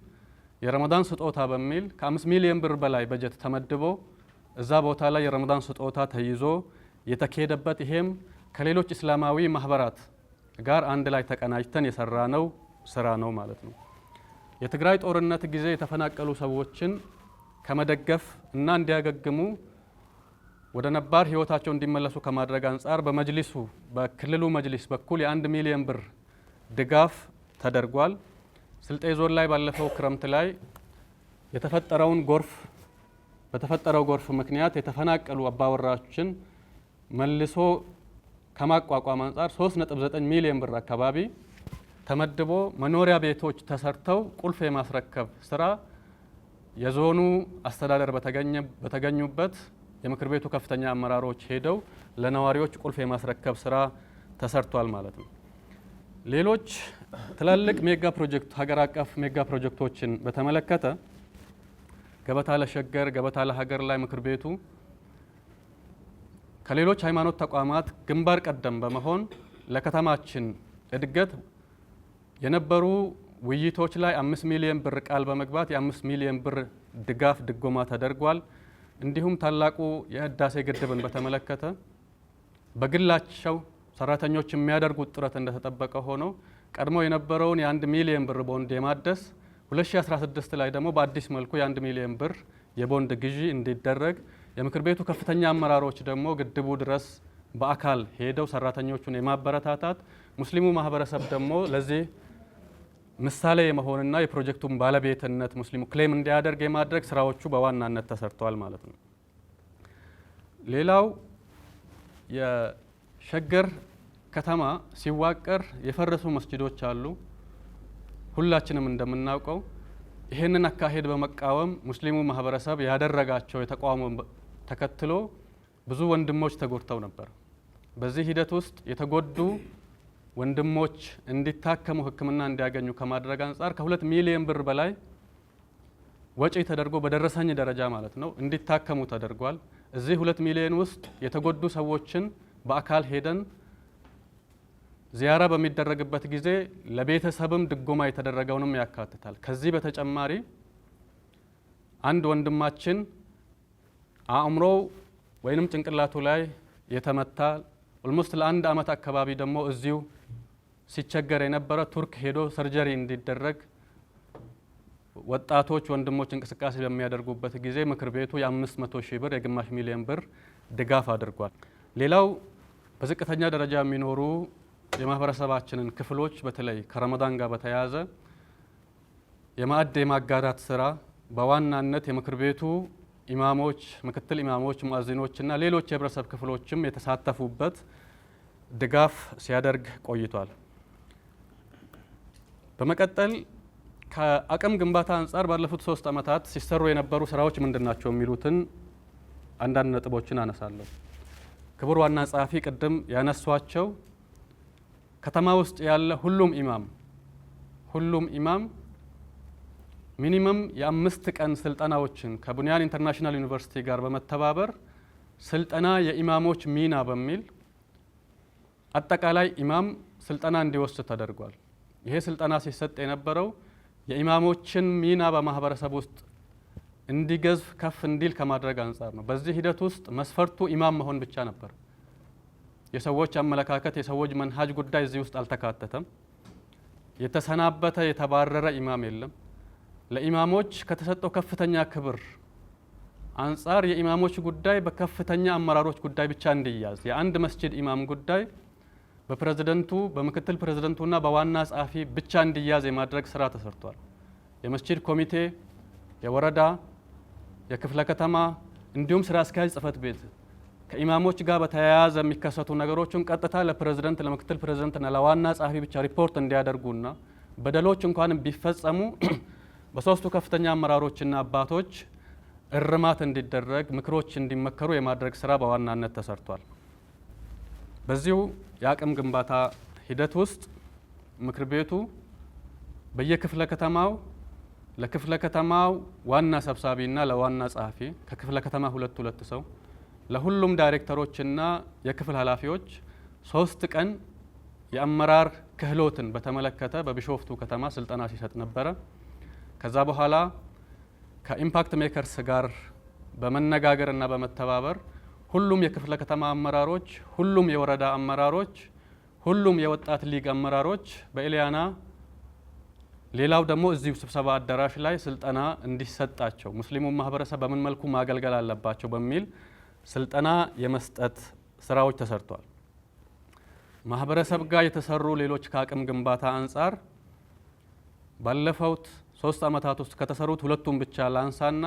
የረመዳን ስጦታ በሚል ከ5 ሚሊዮን ብር በላይ በጀት ተመድቦ እዛ ቦታ ላይ የረመዳን ስጦታ ተይዞ የተካሄደበት ይሄም ከሌሎች እስላማዊ ማህበራት ጋር አንድ ላይ ተቀናጅተን የሰራነው ስራ ነው ማለት ነው። የትግራይ ጦርነት ጊዜ የተፈናቀሉ ሰዎችን ከመደገፍ እና እንዲያገግሙ ወደ ነባር ህይወታቸው እንዲመለሱ ከማድረግ አንጻር በመጅሊሱ በክልሉ መጅሊስ በኩል የ1 ሚሊዮን ብር ድጋፍ ተደርጓል። ስልጤ ዞን ላይ ባለፈው ክረምት ላይ በተፈጠረው ጎርፍ ምክንያት የተፈናቀሉ አባወራዎችን መልሶ ከማቋቋም አንጻር 3.9 ሚሊዮን ብር አካባቢ ተመድቦ መኖሪያ ቤቶች ተሰርተው ቁልፍ የማስረከብ ስራ የዞኑ አስተዳደር በተገኙበት የምክር ቤቱ ከፍተኛ አመራሮች ሄደው ለነዋሪዎች ቁልፍ የማስረከብ ስራ ተሰርቷል ማለት ነው። ሌሎች ትላልቅ ሜጋ ፕሮጀክት ሀገር አቀፍ ሜጋ ፕሮጀክቶችን በተመለከተ ገበታ ለሸገር፣ ገበታ ለሀገር ላይ ምክር ቤቱ ከሌሎች ሃይማኖት ተቋማት ግንባር ቀደም በመሆን ለከተማችን እድገት የነበሩ ውይይቶች ላይ 5 ሚሊዮን ብር ቃል በመግባት የ5 ሚሊዮን ብር ድጋፍ ድጎማ ተደርጓል። እንዲሁም ታላቁ የህዳሴ ግድብን በተመለከተ በግላቸው ሰራተኞች የሚያደርጉት ጥረት እንደተጠበቀ ሆኖ ቀድሞ የነበረውን የ1 ሚሊዮን ብር ቦንድ የማደስ 2016 ላይ ደግሞ በአዲስ መልኩ የ1 ሚሊዮን ብር የቦንድ ግዢ እንዲደረግ የምክር ቤቱ ከፍተኛ አመራሮች ደግሞ ግድቡ ድረስ በአካል ሄደው ሰራተኞቹን የማበረታታት ሙስሊሙ ማህበረሰብ ደግሞ ለዚህ ምሳሌ የመሆንና የፕሮጀክቱን ባለቤትነት ሙስሊሙ ክሌም እንዲያደርግ የማድረግ ስራዎቹ በዋናነት ተሰርተዋል ማለት ነው። ሌላው የሸገር ከተማ ሲዋቀር የፈረሱ መስጂዶች አሉ። ሁላችንም እንደምናውቀው ይህንን አካሄድ በመቃወም ሙስሊሙ ማህበረሰብ ያደረጋቸው የተቃውሞ ተከትሎ ብዙ ወንድሞች ተጎድተው ነበር። በዚህ ሂደት ውስጥ የተጎዱ ወንድሞች እንዲታከሙ ሕክምና እንዲያገኙ ከማድረግ አንጻር ከ2 ሚሊዮን ብር በላይ ወጪ ተደርጎ በደረሰኝ ደረጃ ማለት ነው እንዲታከሙ ተደርጓል። እዚህ 2 ሚሊዮን ውስጥ የተጎዱ ሰዎችን በአካል ሄደን ዚያራ በሚደረግበት ጊዜ ለቤተሰብም ድጎማ የተደረገውንም ያካትታል። ከዚህ በተጨማሪ አንድ ወንድማችን አእምሮው ወይንም ጭንቅላቱ ላይ የተመታ ኦልሞስት ለ1 ዓመት አካባቢ ደግሞ እዚሁ ሲቸገር የነበረ ቱርክ ሄዶ ሰርጀሪ እንዲደረግ ወጣቶች ወንድሞች እንቅስቃሴ በሚያደርጉበት ጊዜ ምክር ቤቱ የ500 ሺህ ብር የግማሽ ሚሊዮን ብር ድጋፍ አድርጓል። ሌላው በዝቅተኛ ደረጃ የሚኖሩ የማህበረሰባችንን ክፍሎች በተለይ ከረመዳን ጋር በተያያዘ የማዕድ የማጋራት ስራ በዋናነት የምክር ቤቱ ኢማሞች፣ ምክትል ኢማሞች፣ ሙአዚኖችና ሌሎች የህብረተሰብ ክፍሎችም የተሳተፉበት ድጋፍ ሲያደርግ ቆይቷል። በመቀጠል ከአቅም ግንባታ አንጻር ባለፉት 3 ዓመታት ሲሰሩ የነበሩ ስራዎች ምንድናቸው የሚሉትን አንዳንድ ነጥቦችን አነሳለሁ። ክቡር ዋና ጸሐፊ ቅድም ያነሷቸው ከተማ ውስጥ ያለ ሁሉም ኢማም ሚኒመም የ5 ቀን ስልጠናዎችን ከቡንያን ኢንተርናሽናል ዩኒቨርሲቲ ጋር በመተባበር ስልጠና የኢማሞች ሚና በሚል አጠቃላይ ኢማም ስልጠና እንዲወስድ ተደርጓል። ይሄ ስልጠና ሲሰጥ የነበረው የኢማሞችን ሚና በማህበረሰብ ውስጥ እንዲገዝፍ ከፍ እንዲል ከማድረግ አንጻር ነው። በዚህ ሂደት ውስጥ መስፈርቱ ኢማም መሆን ብቻ ነበር። የሰዎች አመለካከት፣ የሰዎች መንሃጅ ጉዳይ እዚህ ውስጥ አልተካተተም። የተሰናበተ የተባረረ ኢማም የለም። ለኢማሞች ከተሰጠው ከፍተኛ ክብር አንጻር የኢማሞች ጉዳይ በከፍተኛ አመራሮች ጉዳይ ብቻ እንዲያዝ፣ የአንድ መስጂድ ኢማም ጉዳይ በፕሬዝደንቱ በምክትል ፕሬዝደንቱና በዋና ጸሐፊ ብቻ እንዲያዝ የማድረግ ስራ ተሰርቷል። የመስጂድ ኮሚቴ፣ የወረዳ፣ የክፍለ ከተማ እንዲሁም ስራ አስኪያጅ ጽህፈት ቤት ከኢማሞች ጋር በተያያዘ የሚከሰቱ ነገሮችን ቀጥታ ለፕሬዝደንት፣ ለምክትል ፕሬዝደንትና ለዋና ጸሐፊ ብቻ ሪፖርት እንዲያደርጉና በደሎች እንኳን ቢፈጸሙ በሶስቱ ከፍተኛ አመራሮችና አባቶች እርማት እንዲደረግ፣ ምክሮች እንዲመከሩ የማድረግ ስራ በዋናነት ተሰርቷል። በዚሁ የአቅም ግንባታ ሂደት ውስጥ ምክር ቤቱ በየክፍለ ከተማው ለክፍለ ከተማው ዋና ሰብሳቢና ለዋና ጸሐፊ ከክፍለ ከተማ ሁለት ሰው ለሁሉም ዳይሬክተሮችና የክፍል ኃላፊዎች 3 ቀን የአመራር ክህሎትን በተመለከተ በቢሾፍቱ ከተማ ስልጠና ሲሰጥ ነበረ። ከዛ በኋላ ከኢምፓክት ሜከርስ ጋር በመነጋገርና በመተባበር ሁሉም የክፍለ ከተማ አመራሮች፣ ሁሉም የወረዳ አመራሮች፣ ሁሉም የወጣት ሊግ አመራሮች በኤልያና ሌላው ደግሞ እዚሁ ስብሰባ አዳራሽ ላይ ስልጠና እንዲሰጣቸው ሙስሊሙ ማህበረሰብ በምን መልኩ ማገልገል አለባቸው በሚል ስልጠና የመስጠት ስራዎች ተሰርቷል። ማህበረሰብ ጋር የተሰሩ ሌሎች ከአቅም ግንባታ አንጻር ባለፈውት 3 ዓመታት ውስጥ ከተሰሩት 2ቱን ብቻ ላንሳና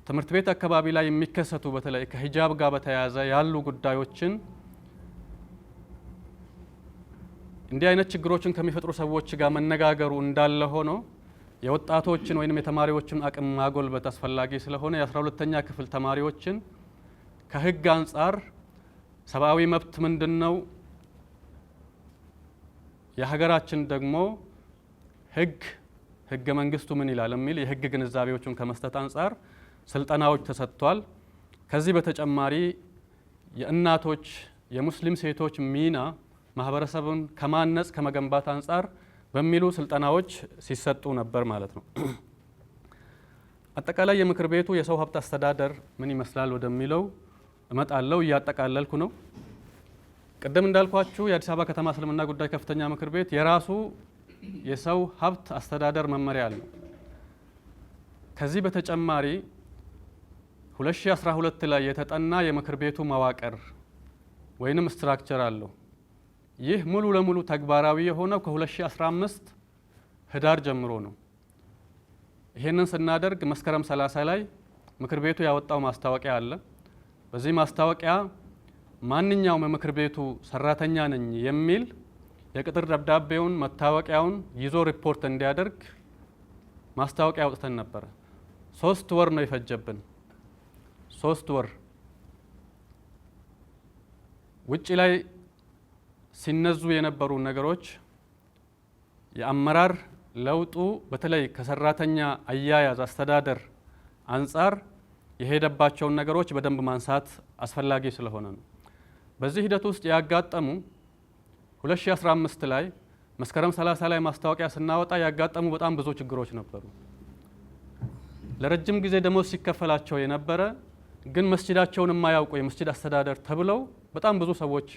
ትምህርት ቤት አካባቢ ላይ የሚከሰቱ በተለይ ከሂጃብ ጋር በተያያዘ ያሉ ጉዳዮችን እንዲህ አይነት ችግሮችን ከሚፈጥሩ ሰዎች ጋር መነጋገሩ እንዳለ ሆኖ የወጣቶችን ወይንም የተማሪዎችን አቅም ማጎልበት አስፈላጊ ስለሆነ የ12ኛ ክፍል ተማሪዎችን ከህግ አንጻር ሰብአዊ መብት ምንድነው፣ የሀገራችን ደግሞ ህገ መንግስቱ ምን ይላል የሚል የህግ ግንዛቤዎችን ከመስጠት አንጻር ስልጠናዎች ተሰጥቷል። ከዚህ በተጨማሪ የእናቶች የሙስሊም ሴቶች ሚና ማህበረሰቡን ከማነጽ ከመገንባት አንጻር በሚሉ ስልጠናዎች ሲሰጡ ነበር ማለት ነው። አጠቃላይ የምክር ቤቱ የሰው ሀብት አስተዳደር ምን ይመስላል ወደሚለው እመጣለሁ። እያጠቃለልኩ ነው። ቅድም እንዳልኳችሁ የአዲስ አበባ ከተማ እስልምና ጉዳይ ከፍተኛ ምክር ቤት የራሱ የሰው ሀብት አስተዳደር መመሪያ አለው። ከዚህ በተጨማሪ 2012 ላይ የተጠና የምክር ቤቱ መዋቅር ወይንም ስትራክቸር አለው። ይህ ሙሉ ለሙሉ ተግባራዊ የሆነው ከ2015 ህዳር ጀምሮ ነው። ይሄንን ስናደርግ መስከረም 30 ላይ ምክር ቤቱ ያወጣው ማስታወቂያ አለ። በዚህ ማስታወቂያ ማንኛውም የምክር ቤቱ ሰራተኛ ነኝ የሚል የቅጥር ደብዳቤውን መታወቂያውን ይዞ ሪፖርት እንዲያደርግ ማስታወቂያ አውጥተን ነበር። 3 ወር ነው የፈጀብን። 3 ወር ውጪ ላይ ሲነዙ የነበሩ ነገሮች የአመራር ለውጡ በተለይ ከሰራተኛ አያያዝ አስተዳደር አንጻር የሄደባቸውን ነገሮች በደንብ ማንሳት አስፈላጊ ስለሆነ ነው። በዚህ ሂደት ውስጥ ያጋጠሙ 2015 ላይ መስከረም 30 ላይ ማስታወቂያ ስናወጣ ያጋጠሙ በጣም ብዙ ችግሮች ነበሩ። ለረጅም ጊዜ ደሞዝ ሲከፈላቸው የነበረ ግን መስጂዳቸውን የማያውቁ የመስጂድ አስተዳደር ተብለው በጣም ብዙ ሰዎች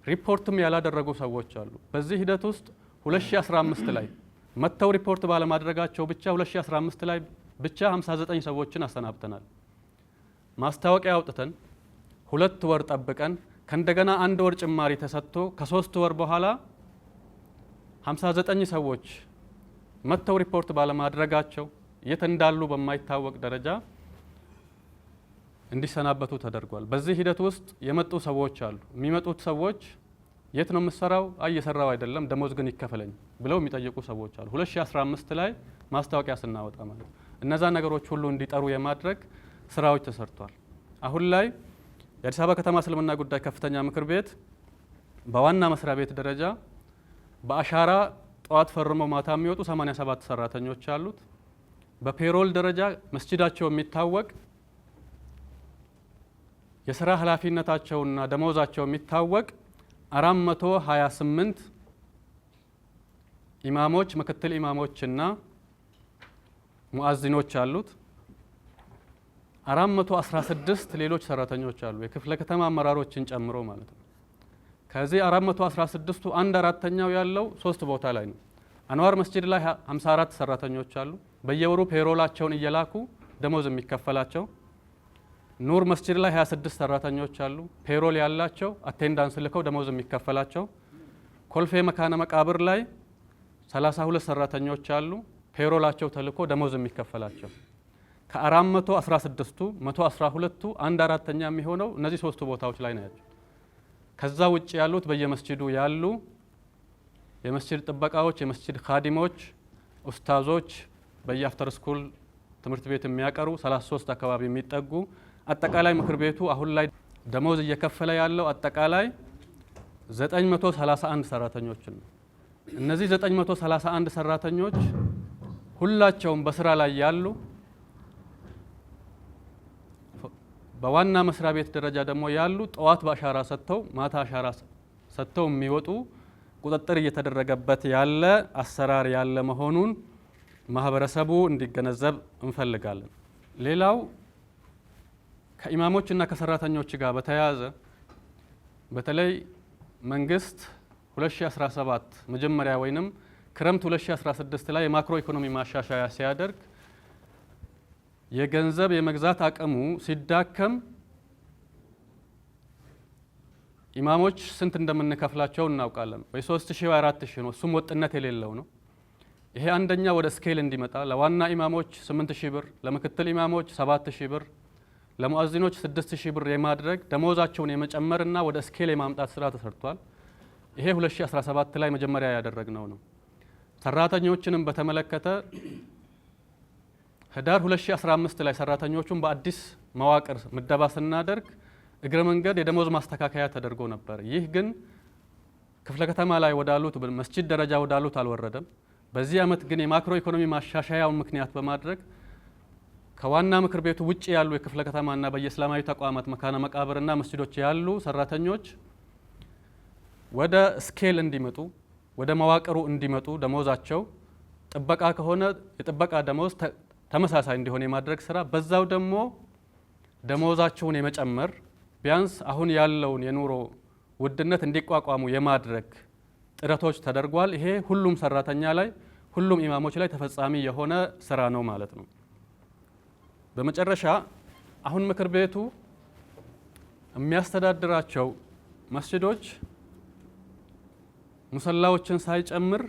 ሪፖርትም ያላደረጉ ሰዎች አሉ። በዚህ ሂደት ውስጥ 2015 ላይ መተው ሪፖርት ባለማድረጋቸው ብቻ 2015 ላይ ብቻ 59 ሰዎችን አሰናብተናል። ማስታወቂያ አውጥተን 2 ወር ጠብቀን ከእንደገና 1 ወር ጭማሪ ተሰጥቶ ከ3 ወር በኋላ 59 ሰዎች መተው ሪፖርት ባለማድረጋቸው የት እንዳሉ በማይታወቅ ደረጃ እንዲሰናበቱ ተደርጓል። በዚህ ሂደት ውስጥ የመጡ ሰዎች አሉ። የሚመጡት ሰዎች የት ነው የምሰራው? እየሰራው አይደለም፣ ደሞዝ ግን ይከፈለኝ ብለው የሚጠይቁ ሰዎች አሉ። 2015 ላይ ማስታወቂያ ስናወጣ ማለት እነዛ ነገሮች ሁሉ እንዲጠሩ የማድረግ ስራዎች ተሰርቷል። አሁን ላይ የአዲስ አበባ ከተማ እስልምና ጉዳይ ከፍተኛ ምክር ቤት በዋና መስሪያ ቤት ደረጃ በአሻራ ጠዋት ፈርመው ማታ የሚወጡ 87 ሰራተኞች አሉት። በፔሮል ደረጃ መስጂዳቸው የሚታወቅ የስራ ኃላፊነታቸውና ደሞዛቸው የሚታወቅ 428 ኢማሞች፣ ምክትል ኢማሞችና ሙአዚኖች አሉት። 416 ሌሎች ሰራተኞች አሉ፣ የክፍለ ከተማ አመራሮችን ጨምሮ ማለት ነው። ከዚህ 416ቱ 1/4ኛው ያለው 3 ቦታ ላይ ነው። አንዋር መስጂድ ላይ 54 ሰራተኞች አሉ፣ በየወሩ ፔሮላቸውን እየላኩ ደሞዝ የሚከፈላቸው። ኑር መስጂድ ላይ 26 ሰራተኞች አሉ፣ ፔሮል ያላቸው አቴንዳንስ ልከው ደሞዝ የሚከፈላቸው። ኮልፌ መካነ መቃብር ላይ 32 ሰራተኞች አሉ፣ ፔሮላቸው ተልኮ ደሞዝ የሚከፈላቸው። ከ416ቱ 112ቱ 1/4ኛ የሚሆነው እነዚህ 3ቱ ቦታዎች ላይ ናቸው። ከዛ ውጭ ያሉት በየመስጂዱ ያሉ የመስጂድ ጥበቃዎች፣ የመስጂድ ካዲሞች፣ ኡስታዞች፣ በየአፍተር ስኩል ትምህርት ቤት የሚያቀሩ 33 አካባቢ የሚጠጉ አጠቃላይ ምክር ቤቱ አሁን ላይ ደሞዝ እየከፈለ ያለው አጠቃላይ 931 ሰራተኞችን ነው። እነዚህ 931 ሰራተኞች ሁላቸውም በስራ ላይ ያሉ፣ በዋና መስሪያ ቤት ደረጃ ደግሞ ያሉ፣ ጠዋት በአሻራ ሰጥተው ማታ አሻራ ሰጥተው የሚወጡ፣ ቁጥጥር እየተደረገበት ያለ አሰራር ያለ መሆኑን ማህበረሰቡ እንዲገነዘብ እንፈልጋለን። ሌላው ከኢማሞችና ከሰራተኞች ጋር በተያያዘ በተለይ መንግስት 2017 መጀመሪያ ወይንም ክረምት 2016 ላይ የማክሮ ኢኮኖሚ ማሻሻያ ሲያደርግ የገንዘብ የመግዛት አቅሙ ሲዳከም ኢማሞች ስንት እንደምንከፍላቸው እናውቃለን። ወይ 3000 ወይ 4000 ነው። እሱም ወጥነት የሌለው ነው። ይሄ አንደኛ ወደ ስኬል እንዲመጣ ለዋና ኢማሞች 8000 ብር፣ ለምክትል ኢማሞች 7000 ብር፣ ለሙአዚኖች 6000 ብር የማድረግ ደሞዛቸውን የመጨመርና ወደ ስኬል የማምጣት ስራ ተሰርቷል። ይሄ 2017 ላይ መጀመሪያ ያደረግነው ነው። ሰራተኞችንም በተመለከተ ህዳር 2015 ላይ ሰራተኞቹን በአዲስ መዋቅር ምደባ ስናደርግ እግረ መንገድ የደሞዝ ማስተካከያ ተደርጎ ነበር። ይህ ግን ክፍለ ከተማ ላይ ወዳሉት መስጂድ ደረጃ ወዳሉት አልወረደም። በዚህ ዓመት ግን የማክሮ ኢኮኖሚ ማሻሻያውን ምክንያት በማድረግ ከዋና ምክር ቤቱ ውጭ ያሉ የክፍለ ከተማና በየእስላማዊ ተቋማት መካነ መቃብርና መስጂዶች ያሉ ሰራተኞች ወደ ስኬል እንዲመጡ፣ ወደ መዋቅሩ እንዲመጡ፣ ደሞዛቸው ጥበቃ ከሆነ የጥበቃ ደሞዝ ተመሳሳይ እንዲሆን የማድረግ ስራ፣ በዛው ደግሞ ደሞዛቸውን የመጨመር ቢያንስ አሁን ያለውን የኑሮ ውድነት እንዲቋቋሙ የማድረግ ጥረቶች ተደርጓል። ይሄ ሁሉም ሰራተኛ ላይ ሁሉም ኢማሞች ላይ ተፈጻሚ የሆነ ስራ ነው ማለት ነው። በመጨረሻ አሁን ምክር ቤቱ የሚያስተዳድራቸው መስጂዶች ሙሰላዎችን ሳይጨምር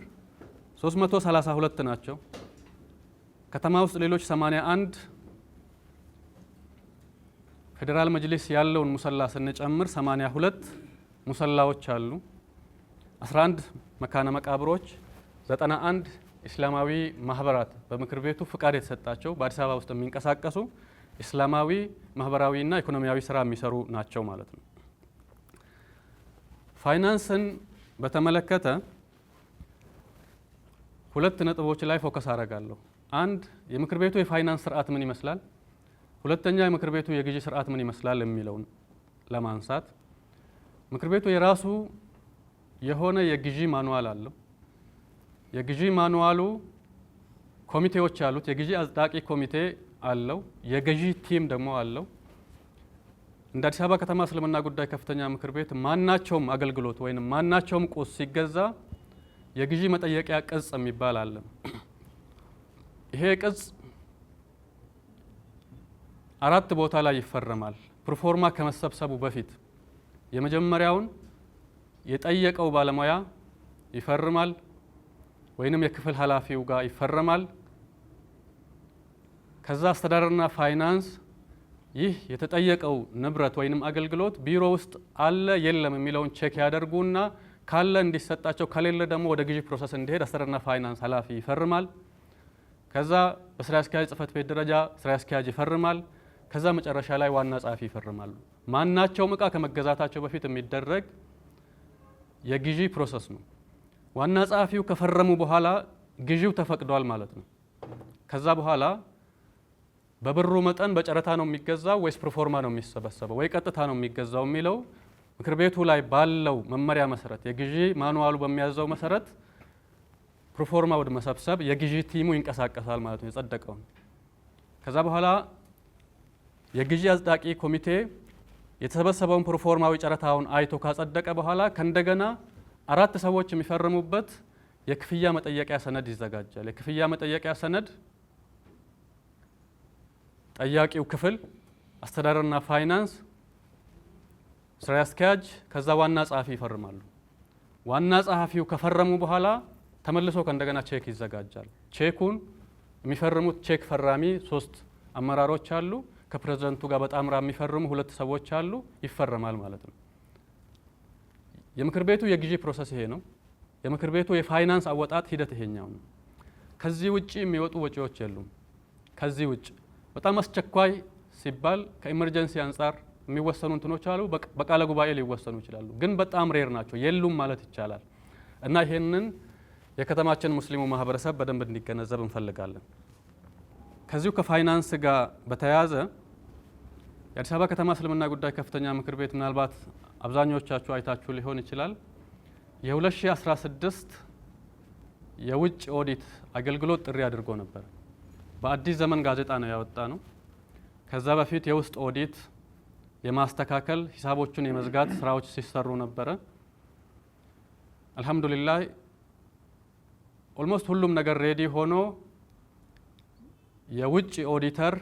332 ናቸው። ከተማ ውስጥ ሌሎች 81 ፌዴራል መጅሊስ ያለውን ሙሰላ ስንጨምር 82 ሙሰላዎች አሉ። 11 መካነ መቃብሮች፣ 91 ኢስላማዊ ማህበራት በምክር ቤቱ ፍቃድ የተሰጣቸው በአዲስ አበባ ውስጥ የሚንቀሳቀሱ ኢስላማዊ ማህበራዊና ኢኮኖሚያዊ ስራ የሚሰሩ ናቸው ማለት ነው። ፋይናንስን በተመለከተ ሁለት ነጥቦች ላይ ፎከስ አደርጋለሁ። አንድ የምክር ቤቱ የፋይናንስ ስርዓት ምን ይመስላል፣ ሁለተኛ የምክር ቤቱ የግዢ ስርዓት ምን ይመስላል የሚለውን ለማንሳት። ምክር ቤቱ የራሱ የሆነ የግዢ ማኑዋል አለው። የግዢ ማኑዋሉ ኮሚቴዎች አሉት። የግዢ አጽዳቂ ኮሚቴ አለው። የግዢ ቲም ደግሞ አለው። እንደ አዲስ አበባ ከተማ እስልምና ጉዳይ ከፍተኛ ምክር ቤት ማናቸውም አገልግሎት ወይም ማናቸውም ቁስ ሲገዛ የግዢ መጠየቂያ ቅጽ የሚባል አለ። ይሄ ቅጽ 4 ቦታ ላይ ይፈረማል። ፕሮፎርማ ከመሰብሰቡ በፊት የመጀመሪያውን የጠየቀው ባለሙያ ይፈርማል፣ ወይንም የክፍል ኃላፊው ጋር ይፈረማል። ከዛ አስተዳደርና ፋይናንስ ይህ የተጠየቀው ንብረት ወይንም አገልግሎት ቢሮ ውስጥ አለ የለም የሚለውን ቼክ ያደርጉና ካለ እንዲሰጣቸው፣ ከሌለ ደግሞ ወደ ግዢ ፕሮሰስ እንዲሄድ አስተዳደርና ፋይናንስ ኃላፊ ይፈርማል። ከዛ በስራ አስኪያጅ ጽህፈት ቤት ደረጃ ስራ አስኪያጅ ይፈርማል። ከዛ መጨረሻ ላይ ዋና ጸሐፊ ይፈርማሉ። ማናቸውም እቃ ከመገዛታቸው በፊት የሚደረግ የግዢ ፕሮሰስ ነው። ዋና ጸሐፊው ከፈረሙ በኋላ ግዢው ተፈቅዷል ማለት ነው። ከዛ በኋላ በብሩ መጠን በጨረታ ነው የሚገዛው ወይስ ፕሮፎርማ ነው የሚሰበሰበው ወይ ቀጥታ ነው የሚገዛው የሚለው ምክር ቤቱ ላይ ባለው መመሪያ መሰረት የግዢ ማኑዋሉ በሚያዘው መሰረት ፕሮፎርማ ወደ መሰብሰብ የግዢ ቲሙ ይንቀሳቀሳል ማለት ነው፣ የጸደቀው። ከዛ በኋላ የግዢ አጽዳቂ ኮሚቴ የተሰበሰበውን ፕሮፎርማዊ ጨረታውን አይቶ ካጸደቀ በኋላ ከእንደገና 4 ሰዎች የሚፈርሙበት የክፍያ መጠየቂያ ሰነድ ይዘጋጃል። የክፍያ መጠየቂያ ሰነድ ጠያቂው ክፍል፣ አስተዳደርና ፋይናንስ፣ ስራ አስኪያጅ፣ ከዛ ዋና ጸሐፊ ይፈርማሉ። ዋና ጸሐፊው ከፈረሙ በኋላ ተመልሶ ከእንደገና ቼክ ይዘጋጃል። ቼኩን የሚፈርሙት ቼክ ፈራሚ 3 አመራሮች አሉ። ከፕሬዝዳንቱ ጋር በጣምራ የሚፈርሙ 2 ሰዎች አሉ። ይፈረማል ማለት ነው። የምክር ቤቱ የግዢ ፕሮሰስ ይሄ ነው። የምክር ቤቱ የፋይናንስ አወጣጥ ሂደት ይሄኛው ነው። ከዚህ ውጪ የሚወጡ ወጪዎች የሉም። ከዚህ ውጪ በጣም አስቸኳይ ሲባል ከኢመርጀንሲ አንጻር የሚወሰኑ እንትኖች አሉ። በቃለ ጉባኤ ሊወሰኑ ይችላሉ፣ ግን በጣም ሬር ናቸው፣ የሉም ማለት ይቻላል። እና ይሄንን የከተማችን ሙስሊሙ ማህበረሰብ በደንብ እንዲገነዘብ እንፈልጋለን። ከዚሁ ከፋይናንስ ጋር በተያያዘ የአዲስ አበባ ከተማ እስልምና ጉዳይ ከፍተኛ ምክር ቤት ምናልባት አብዛኞቻችሁ አይታችሁ ሊሆን ይችላል የ2016 የውጭ ኦዲት አገልግሎት ጥሪ አድርጎ ነበር። በአዲስ ዘመን ጋዜጣ ነው ያወጣ ነው። ከዛ በፊት የውስጥ ኦዲት የማስተካከል ሂሳቦቹን የመዝጋት ስራዎች ሲሰሩ ነበረ። አልহামዱሊላህ ኦልሞስት ሁሉም ነገር ሬዲ ሆኖ የውጭ ኦዲተር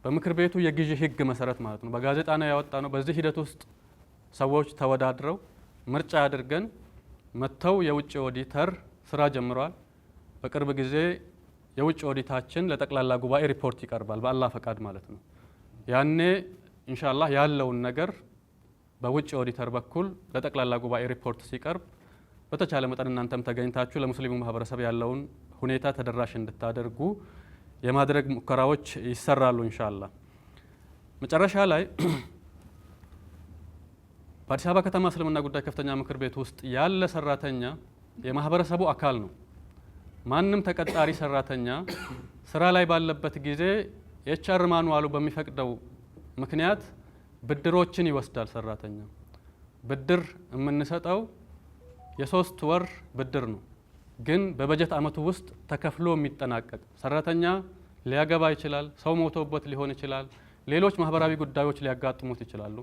በምክር ቤቱ የግዢ ህግ መሰረት ማለት ነው በጋዜጣ ነው ያወጣ ነው። በዚህ ሂደት ውስጥ ሰዎች ተወዳድረው ምርጫ አድርገን መተው የውጭ ኦዲተር ስራ ጀምሯል። በቅርብ ጊዜ የውጭ ኦዲታችን ለጠቅላላ ጉባኤ ሪፖርት ይቀርባል በአላህ ፈቃድ ማለት ነው። ያኔ ኢንሻአላህ ያለውን ነገር በውጭ ኦዲተር በኩል ለጠቅላላ ጉባኤ ሪፖርት ሲቀርብ በተቻለ መጠን እናንተም ተገኝታችሁ ለሙስሊሙ ማህበረሰብ ያለውን ሁኔታ ተደራሽ እንድታደርጉ የማድረግ ሙከራዎች ይሰራሉ ኢንሻአላህ። መጨረሻ ላይ በአዲስ አበባ ከተማ እስልምና ጉዳይ ከፍተኛ ምክር ቤት ውስጥ ያለ ሰራተኛ የማህበረሰቡ አካል ነው። ማንም ተቀጣሪ ሰራተኛ ስራ ላይ ባለበት ጊዜ የኤችአር ማኑዋሉ በሚፈቅደው ምክንያት ብድሮችን ይወስዳል። ሰራተኛ ብድር የምንሰጠው የ3 ወር ብድር ነው፣ ግን በበጀት አመቱ ውስጥ ተከፍሎ የሚጠናቀቅ ሰራተኛ ሊያገባ ይችላል፣ ሰው ሞቶበት ሊሆን ይችላል፣ ሌሎች ማህበራዊ ጉዳዮች ሊያጋጥሙት ይችላሉ።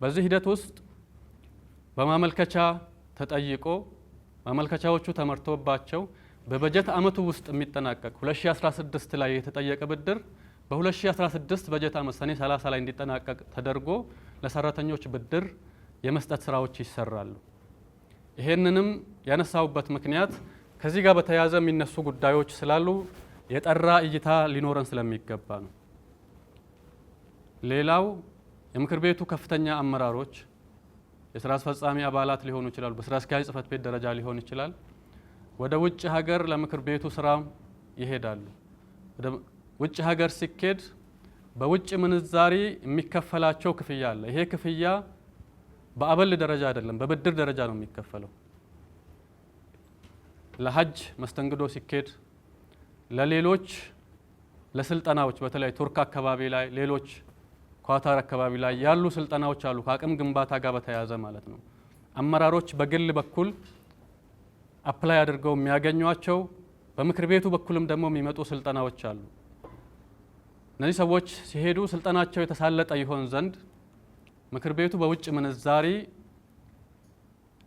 በዚህ ሂደት ውስጥ በማመልከቻ ተጠይቆ ማመልከቻዎቹ ተመርቶባቸው በበጀት አመቱ ውስጥ የሚጠናቀቅ 2016 ላይ የተጠየቀ ብድር በ2016 በጀት ዓመት ሰኔ 30 ላይ እንዲጠናቀቅ ተደርጎ ለሰራተኞች ብድር የመስጠት ስራዎች ይሰራሉ። ይሄንንም ያነሳውበት ምክንያት ከዚህ ጋር በተያያዘ የሚነሱ ጉዳዮች ስላሉ የጠራ እይታ ሊኖረን ስለሚገባ ነው። ሌላው የምክር ቤቱ ከፍተኛ አመራሮች የስራ አስፈጻሚ አባላት ሊሆኑ ይችላሉ፣ በስራ አስኪያጅ ጽህፈት ቤት ደረጃ ሊሆን ይችላል። ወደ ውጭ ሀገር ለምክር ቤቱ ስራ ይሄዳሉ። ወደ ውጭ ሀገር ሲኬድ በውጭ ምንዛሪ የሚከፈላቸው ክፍያ አለ። ይሄ ክፍያ በአበል ደረጃ አይደለም፣ በብድር ደረጃ ነው የሚከፈለው። ለሀጅ መስተንግዶ ሲኬድ፣ ለሌሎች ለስልጠናዎች በተለይ ቱርክ አካባቢ ላይ፣ ሌሎች ኳታር አካባቢ ላይ ያሉ ስልጠናዎች አሉ፣ ከአቅም ግንባታ ጋር በተያያዘ ማለት ነው። አመራሮች በግል በኩል አፕላይ አድርገው የሚያገኟቸው፣ በምክር ቤቱ በኩልም ደግሞ የሚመጡ ስልጠናዎች አሉ። እነዚህ ሰዎች ሲሄዱ ስልጠናቸው የተሳለጠ ይሆን ዘንድ ምክር ቤቱ በውጭ ምንዛሪ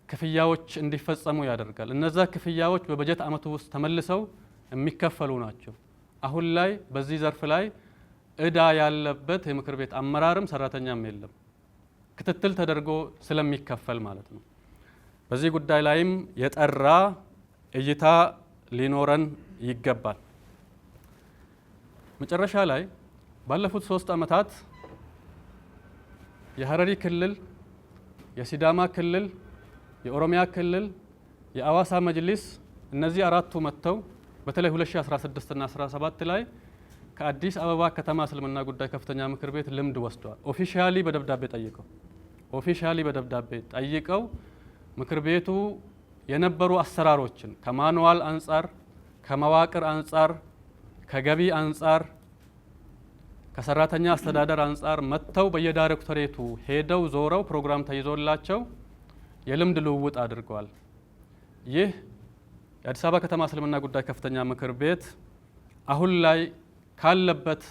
ክፍያዎች እንዲፈጸሙ ያደርጋል። እነዛ ክፍያዎች በበጀት ዓመቱ ውስጥ ተመልሰው የሚከፈሉ ናቸው። አሁን ላይ በዚህ ዘርፍ ላይ እዳ ያለበት የምክር ቤት አመራርም ሰራተኛም የለም፣ ክትትል ተደርጎ ስለሚከፈል ማለት ነው። በዚህ ጉዳይ ላይም የጠራ እይታ ሊኖረን ይገባል። መጨረሻ ላይ ባለፉት 3 ዓመታት የሀረሪ ክልል፣ የሲዳማ ክልል፣ የኦሮሚያ ክልል፣ የአዋሳ መጅሊስ እነዚህ አራቱ መጥተው በተለይ 2016 እና 17 ላይ ከአዲስ አበባ ከተማ እስልምና ጉዳይ ከፍተኛ ምክር ቤት ልምድ ወስደዋል። ኦፊሻሊ በደብዳቤ ጠይቀው ምክር ቤቱ የነበሩ አሰራሮችን ከማኑዋል አንጻር፣ ከመዋቅር አንጻር፣ ከገቢ አንጻር፣ ከሰራተኛ አስተዳደር አንጻር መጥተው በየዳይሬክቶሬቱ ሄደው ዞረው ፕሮግራም ተይዞላቸው የልምድ ልውውጥ አድርገዋል። ይህ የአዲስ አበባ ከተማ እስልምና ጉዳይ ከፍተኛ ምክር ቤት አሁን ላይ ካለበት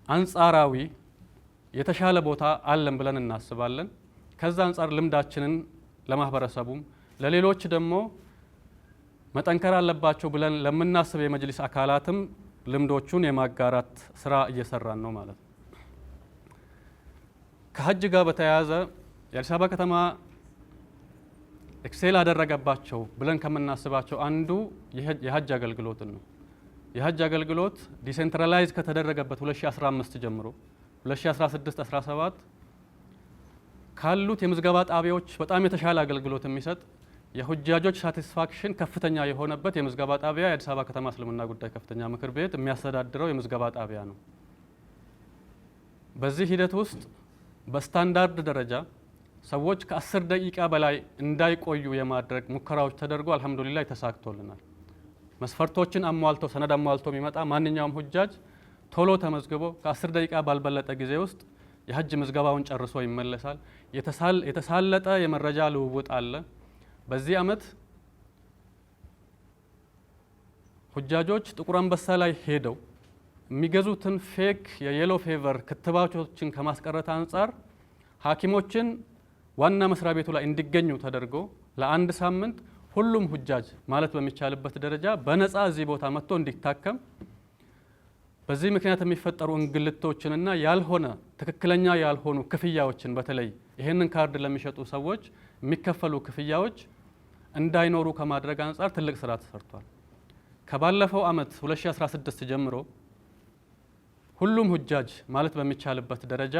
አንጻራዊ የተሻለ ቦታ አለን ብለን እናስባለን። ከዛ አንጻር ልምዳችንን ለማህበረሰቡም ለሌሎች ደግሞ መጠንከር አለባቸው ብለን ለምናስብ የመጅሊስ አካላትም ልምዶቹን የማጋራት ስራ እየሰራን ነው ማለት ነው። ከሀጅ ጋር በተያያዘ የአዲስ አበባ ከተማ ኤክሴል አደረገባቸው ብለን ከምናስባቸው አንዱ የሀጅ አገልግሎትን ነው። የሀጅ አገልግሎት ዲሴንትራላይዝ ከተደረገበት 2015 ጀምሮ 2016-17 ካሉት የምዝገባ ጣቢያዎች በጣም የተሻለ አገልግሎት የሚሰጥ የሁጃጆች ሳቲስፋክሽን ከፍተኛ የሆነበት የምዝገባ ጣቢያ የአዲስ አበባ ከተማ እስልምና ጉዳይ ከፍተኛ ምክር ቤት የሚያስተዳድረው የምዝገባ ጣቢያ ነው። በዚህ ሂደት ውስጥ በስታንዳርድ ደረጃ ሰዎች ከ10 ደቂቃ በላይ እንዳይቆዩ የማድረግ ሙከራዎች ተደርጎ አልሐምዱሊላህ ተሳክቶልናል። መስፈርቶችን አሟልቶ ሰነድ አሟልቶ የሚመጣ ማንኛውም ሁጃጅ ቶሎ ተመዝግቦ ከ10 ደቂቃ ባልበለጠ ጊዜ ውስጥ የሀጅ ምዝገባውን ጨርሶ ይመለሳል። የተሳለጠ የመረጃ ልውውጥ አለ። በዚህ ዓመት ሁጃጆች ጥቁር አንበሳ ላይ ሄደው የሚገዙትን ፌክ የየሎ ፌቨር ክትባቶችን ከማስቀረት አንጻር ሐኪሞችን ዋና መስሪያ ቤቱ ላይ እንዲገኙ ተደርጎ ለአንድ ሳምንት ሁሉም ሁጃጅ ማለት በሚቻልበት ደረጃ በነፃ እዚህ ቦታ መጥቶ እንዲታከም፣ በዚህ ምክንያት የሚፈጠሩ እንግልቶችንና ያልሆነ ትክክለኛ ያልሆኑ ክፍያዎችን በተለይ ይህንን ካርድ ለሚሸጡ ሰዎች የሚከፈሉ ክፍያዎች እንዳይኖሩ ከማድረግ አንጻር ትልቅ ስራ ተሰርቷል። ከባለፈው ዓመት 2016 ጀምሮ ሁሉም ሁጃጅ ማለት በሚቻልበት ደረጃ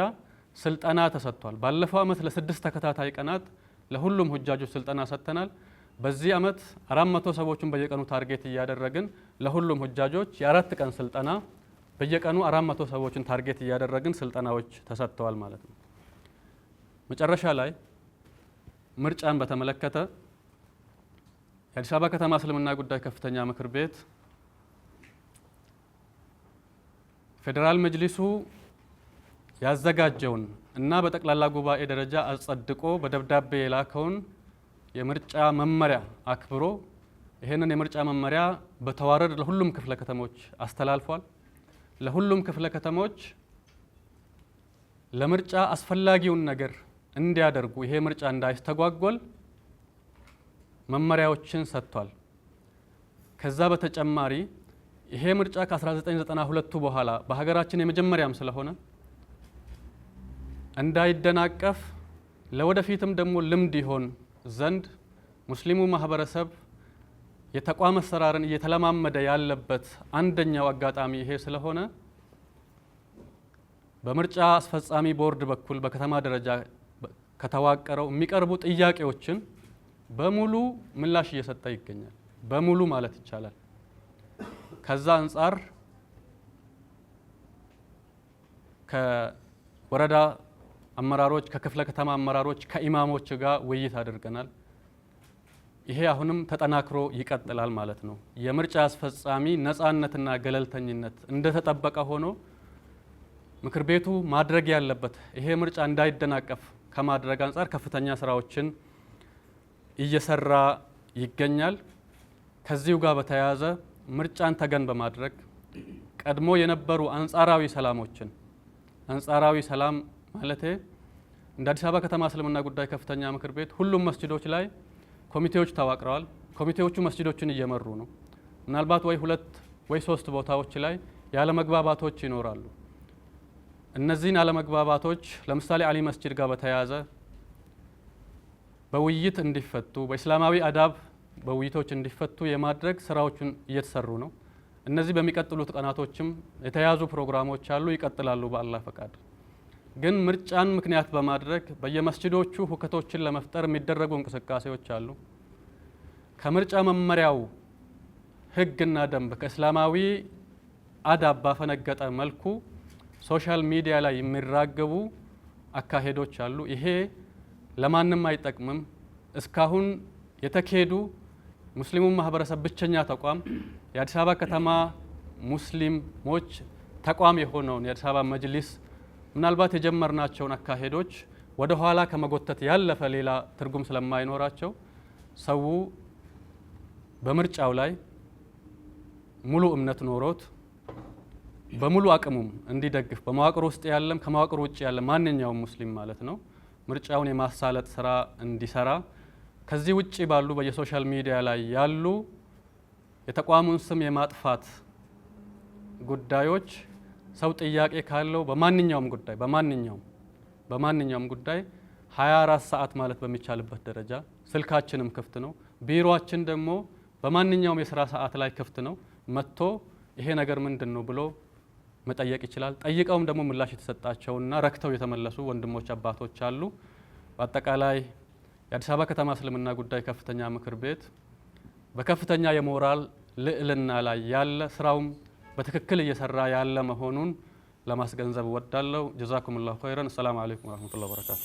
ስልጠና ተሰጥቷል። ባለፈው ዓመት ለ6 ተከታታይ ቀናት ለሁሉም ሁጃጆች ስልጠና ሰጥተናል። በዚህ ዓመት 400 ሰዎችን በየቀኑ ታርጌት እያደረግን ለሁሉም ሁጃጆች የ4 ቀን ስልጠና በየቀኑ 400 ሰዎችን ታርጌት እያደረግን ስልጠናዎች ተሰጥተዋል ማለት ነው። መጨረሻ ላይ ምርጫን በተመለከተ የአዲስ አበባ ከተማ እስልምና ጉዳይ ከፍተኛ ምክር ቤት ፌዴራል መጅሊሱ ያዘጋጀውን እና በጠቅላላ ጉባኤ ደረጃ አጸድቆ በደብዳቤ የላከውን የምርጫ መመሪያ አክብሮ ይህንን የምርጫ መመሪያ በተዋረድ ለሁሉም ክፍለ ከተሞች አስተላልፏል። ለሁሉም ክፍለ ከተሞች ለምርጫ አስፈላጊውን ነገር እንዲያደርጉ ይሄ ምርጫ እንዳይስተጓጎል መመሪያዎችን ሰጥቷል። ከዛ በተጨማሪ ይሄ ምርጫ ከ1992 በኋላ በሀገራችን የመጀመሪያም ስለሆነ እንዳይደናቀፍ ለወደፊትም ደግሞ ልምድ ይሆን ዘንድ ሙስሊሙ ማህበረሰብ የተቋም አሰራርን እየተለማመደ ያለበት አንደኛው አጋጣሚ ይሄ ስለሆነ በምርጫ አስፈጻሚ ቦርድ በኩል በከተማ ደረጃ ከተዋቀረው የሚቀርቡ ጥያቄዎችን በሙሉ ምላሽ እየሰጠ ይገኛል። በሙሉ ማለት ይቻላል። ከዛ አንፃር ከወረዳ አመራሮች፣ ከክፍለ ከተማ አመራሮች፣ ከኢማሞች ጋር ውይይት አድርገናል። ይሄ አሁንም ተጠናክሮ ይቀጥላል ማለት ነው። የምርጫ አስፈጻሚ ነፃነትና ገለልተኝነት እንደተጠበቀ ሆኖ ምክር ቤቱ ማድረግ ያለበት ይሄ ምርጫ እንዳይደናቀፍ ከማድረግ አንፃር ከፍተኛ ስራዎችን እየሰራ ይገኛል። ከዚሁ ጋር በተያያዘ ምርጫን ተገን በማድረግ ቀድሞ የነበሩ አንጻራዊ ሰላሞችን አንጻራዊ ሰላም ማለቴ እንደ አዲስ አበባ ከተማ እስልምና ጉዳይ ከፍተኛ ምክር ቤት ሁሉም መስጂዶች ላይ ኮሚቴዎች ተዋቅረዋል። ኮሚቴዎቹ መስጂዶችን እየመሩ ነው። ምናልባት ወይ 2 ወይ 3 ቦታዎች ላይ ያለመግባባቶች ይኖራሉ። እነዚህን አለመግባባቶች ለምሳሌ አሊ መስጂድ ጋር በተያያዘ በውይይት እንዲፈቱ በእስላማዊ አዳብ በውይይቶች እንዲፈቱ የማድረግ ስራዎችን እየተሰሩ ነው። እነዚህ በሚቀጥሉት ቀናቶችም የተያዙ ፕሮግራሞች አሉ፣ ይቀጥላሉ በአላህ ፈቃድ። ግን ምርጫን ምክንያት በማድረግ በየመስጂዶቹ ሁከቶችን ለመፍጠር የሚደረጉ እንቅስቃሴዎች አሉ። ከምርጫ መመሪያው ህግና ደንብ ከእስላማዊ አዳብ ባፈነገጠ መልኩ ሶሻል ሚዲያ ላይ የሚራገቡ አካሄዶች አሉ። ይሄ ለማንም አይጠቅምም። እስካሁን የተካሄዱ ሙስሊሙ ማህበረሰብ ብቸኛ ተቋም የአዲስ አበባ ከተማ ሙስሊሞች ተቋም የሆነውን የአዲስ አበባ መጅሊስ ምናልባት የጀመርናቸውን አካሄዶች ወደ ኋላ ከመጎተት ያለፈ ሌላ ትርጉም ስለማይኖራቸው ሰው በምርጫው ላይ ሙሉ እምነት ኖሮት በሙሉ አቅሙም እንዲደግፍ በመዋቅር ውስጥ ያለም ከመዋቅር ውጭ ያለ ማንኛውም ሙስሊም ማለት ነው ምርጫውን የማሳለጥ ስራ እንዲሰራ ከዚህ ውጭ ባሉ በየሶሻል ሚዲያ ላይ ያሉ የተቋሙን ስም የማጥፋት ጉዳዮች ሰው ጥያቄ ካለው በማንኛውም ጉዳይ 24 ሰዓት ማለት በሚቻልበት ደረጃ ስልካችንም ክፍት ነው። ቢሮአችን ደግሞ በማንኛውም የስራ ሰዓት ላይ ክፍት ነው። መጥቶ ይሄ ነገር ምንድነው ብሎ መጠየቅ ይችላል። ጠይቀውም ደግሞ ምላሽ የተሰጣቸውና ረክተው የተመለሱ ወንድሞች አባቶች አሉ። በአጠቃላይ የአዲስ አበባ ከተማ እስልምና ጉዳይ ከፍተኛ ምክር ቤት በከፍተኛ የሞራል ልዕልና ላይ ያለ ስራውም በትክክል እየሰራ ያለ መሆኑን ለማስገንዘብ ወዳለው ጀዛኩሙላሁ ኸይረን። ሰላም አለይኩም ወራህመቱላሂ ወበረካቱ።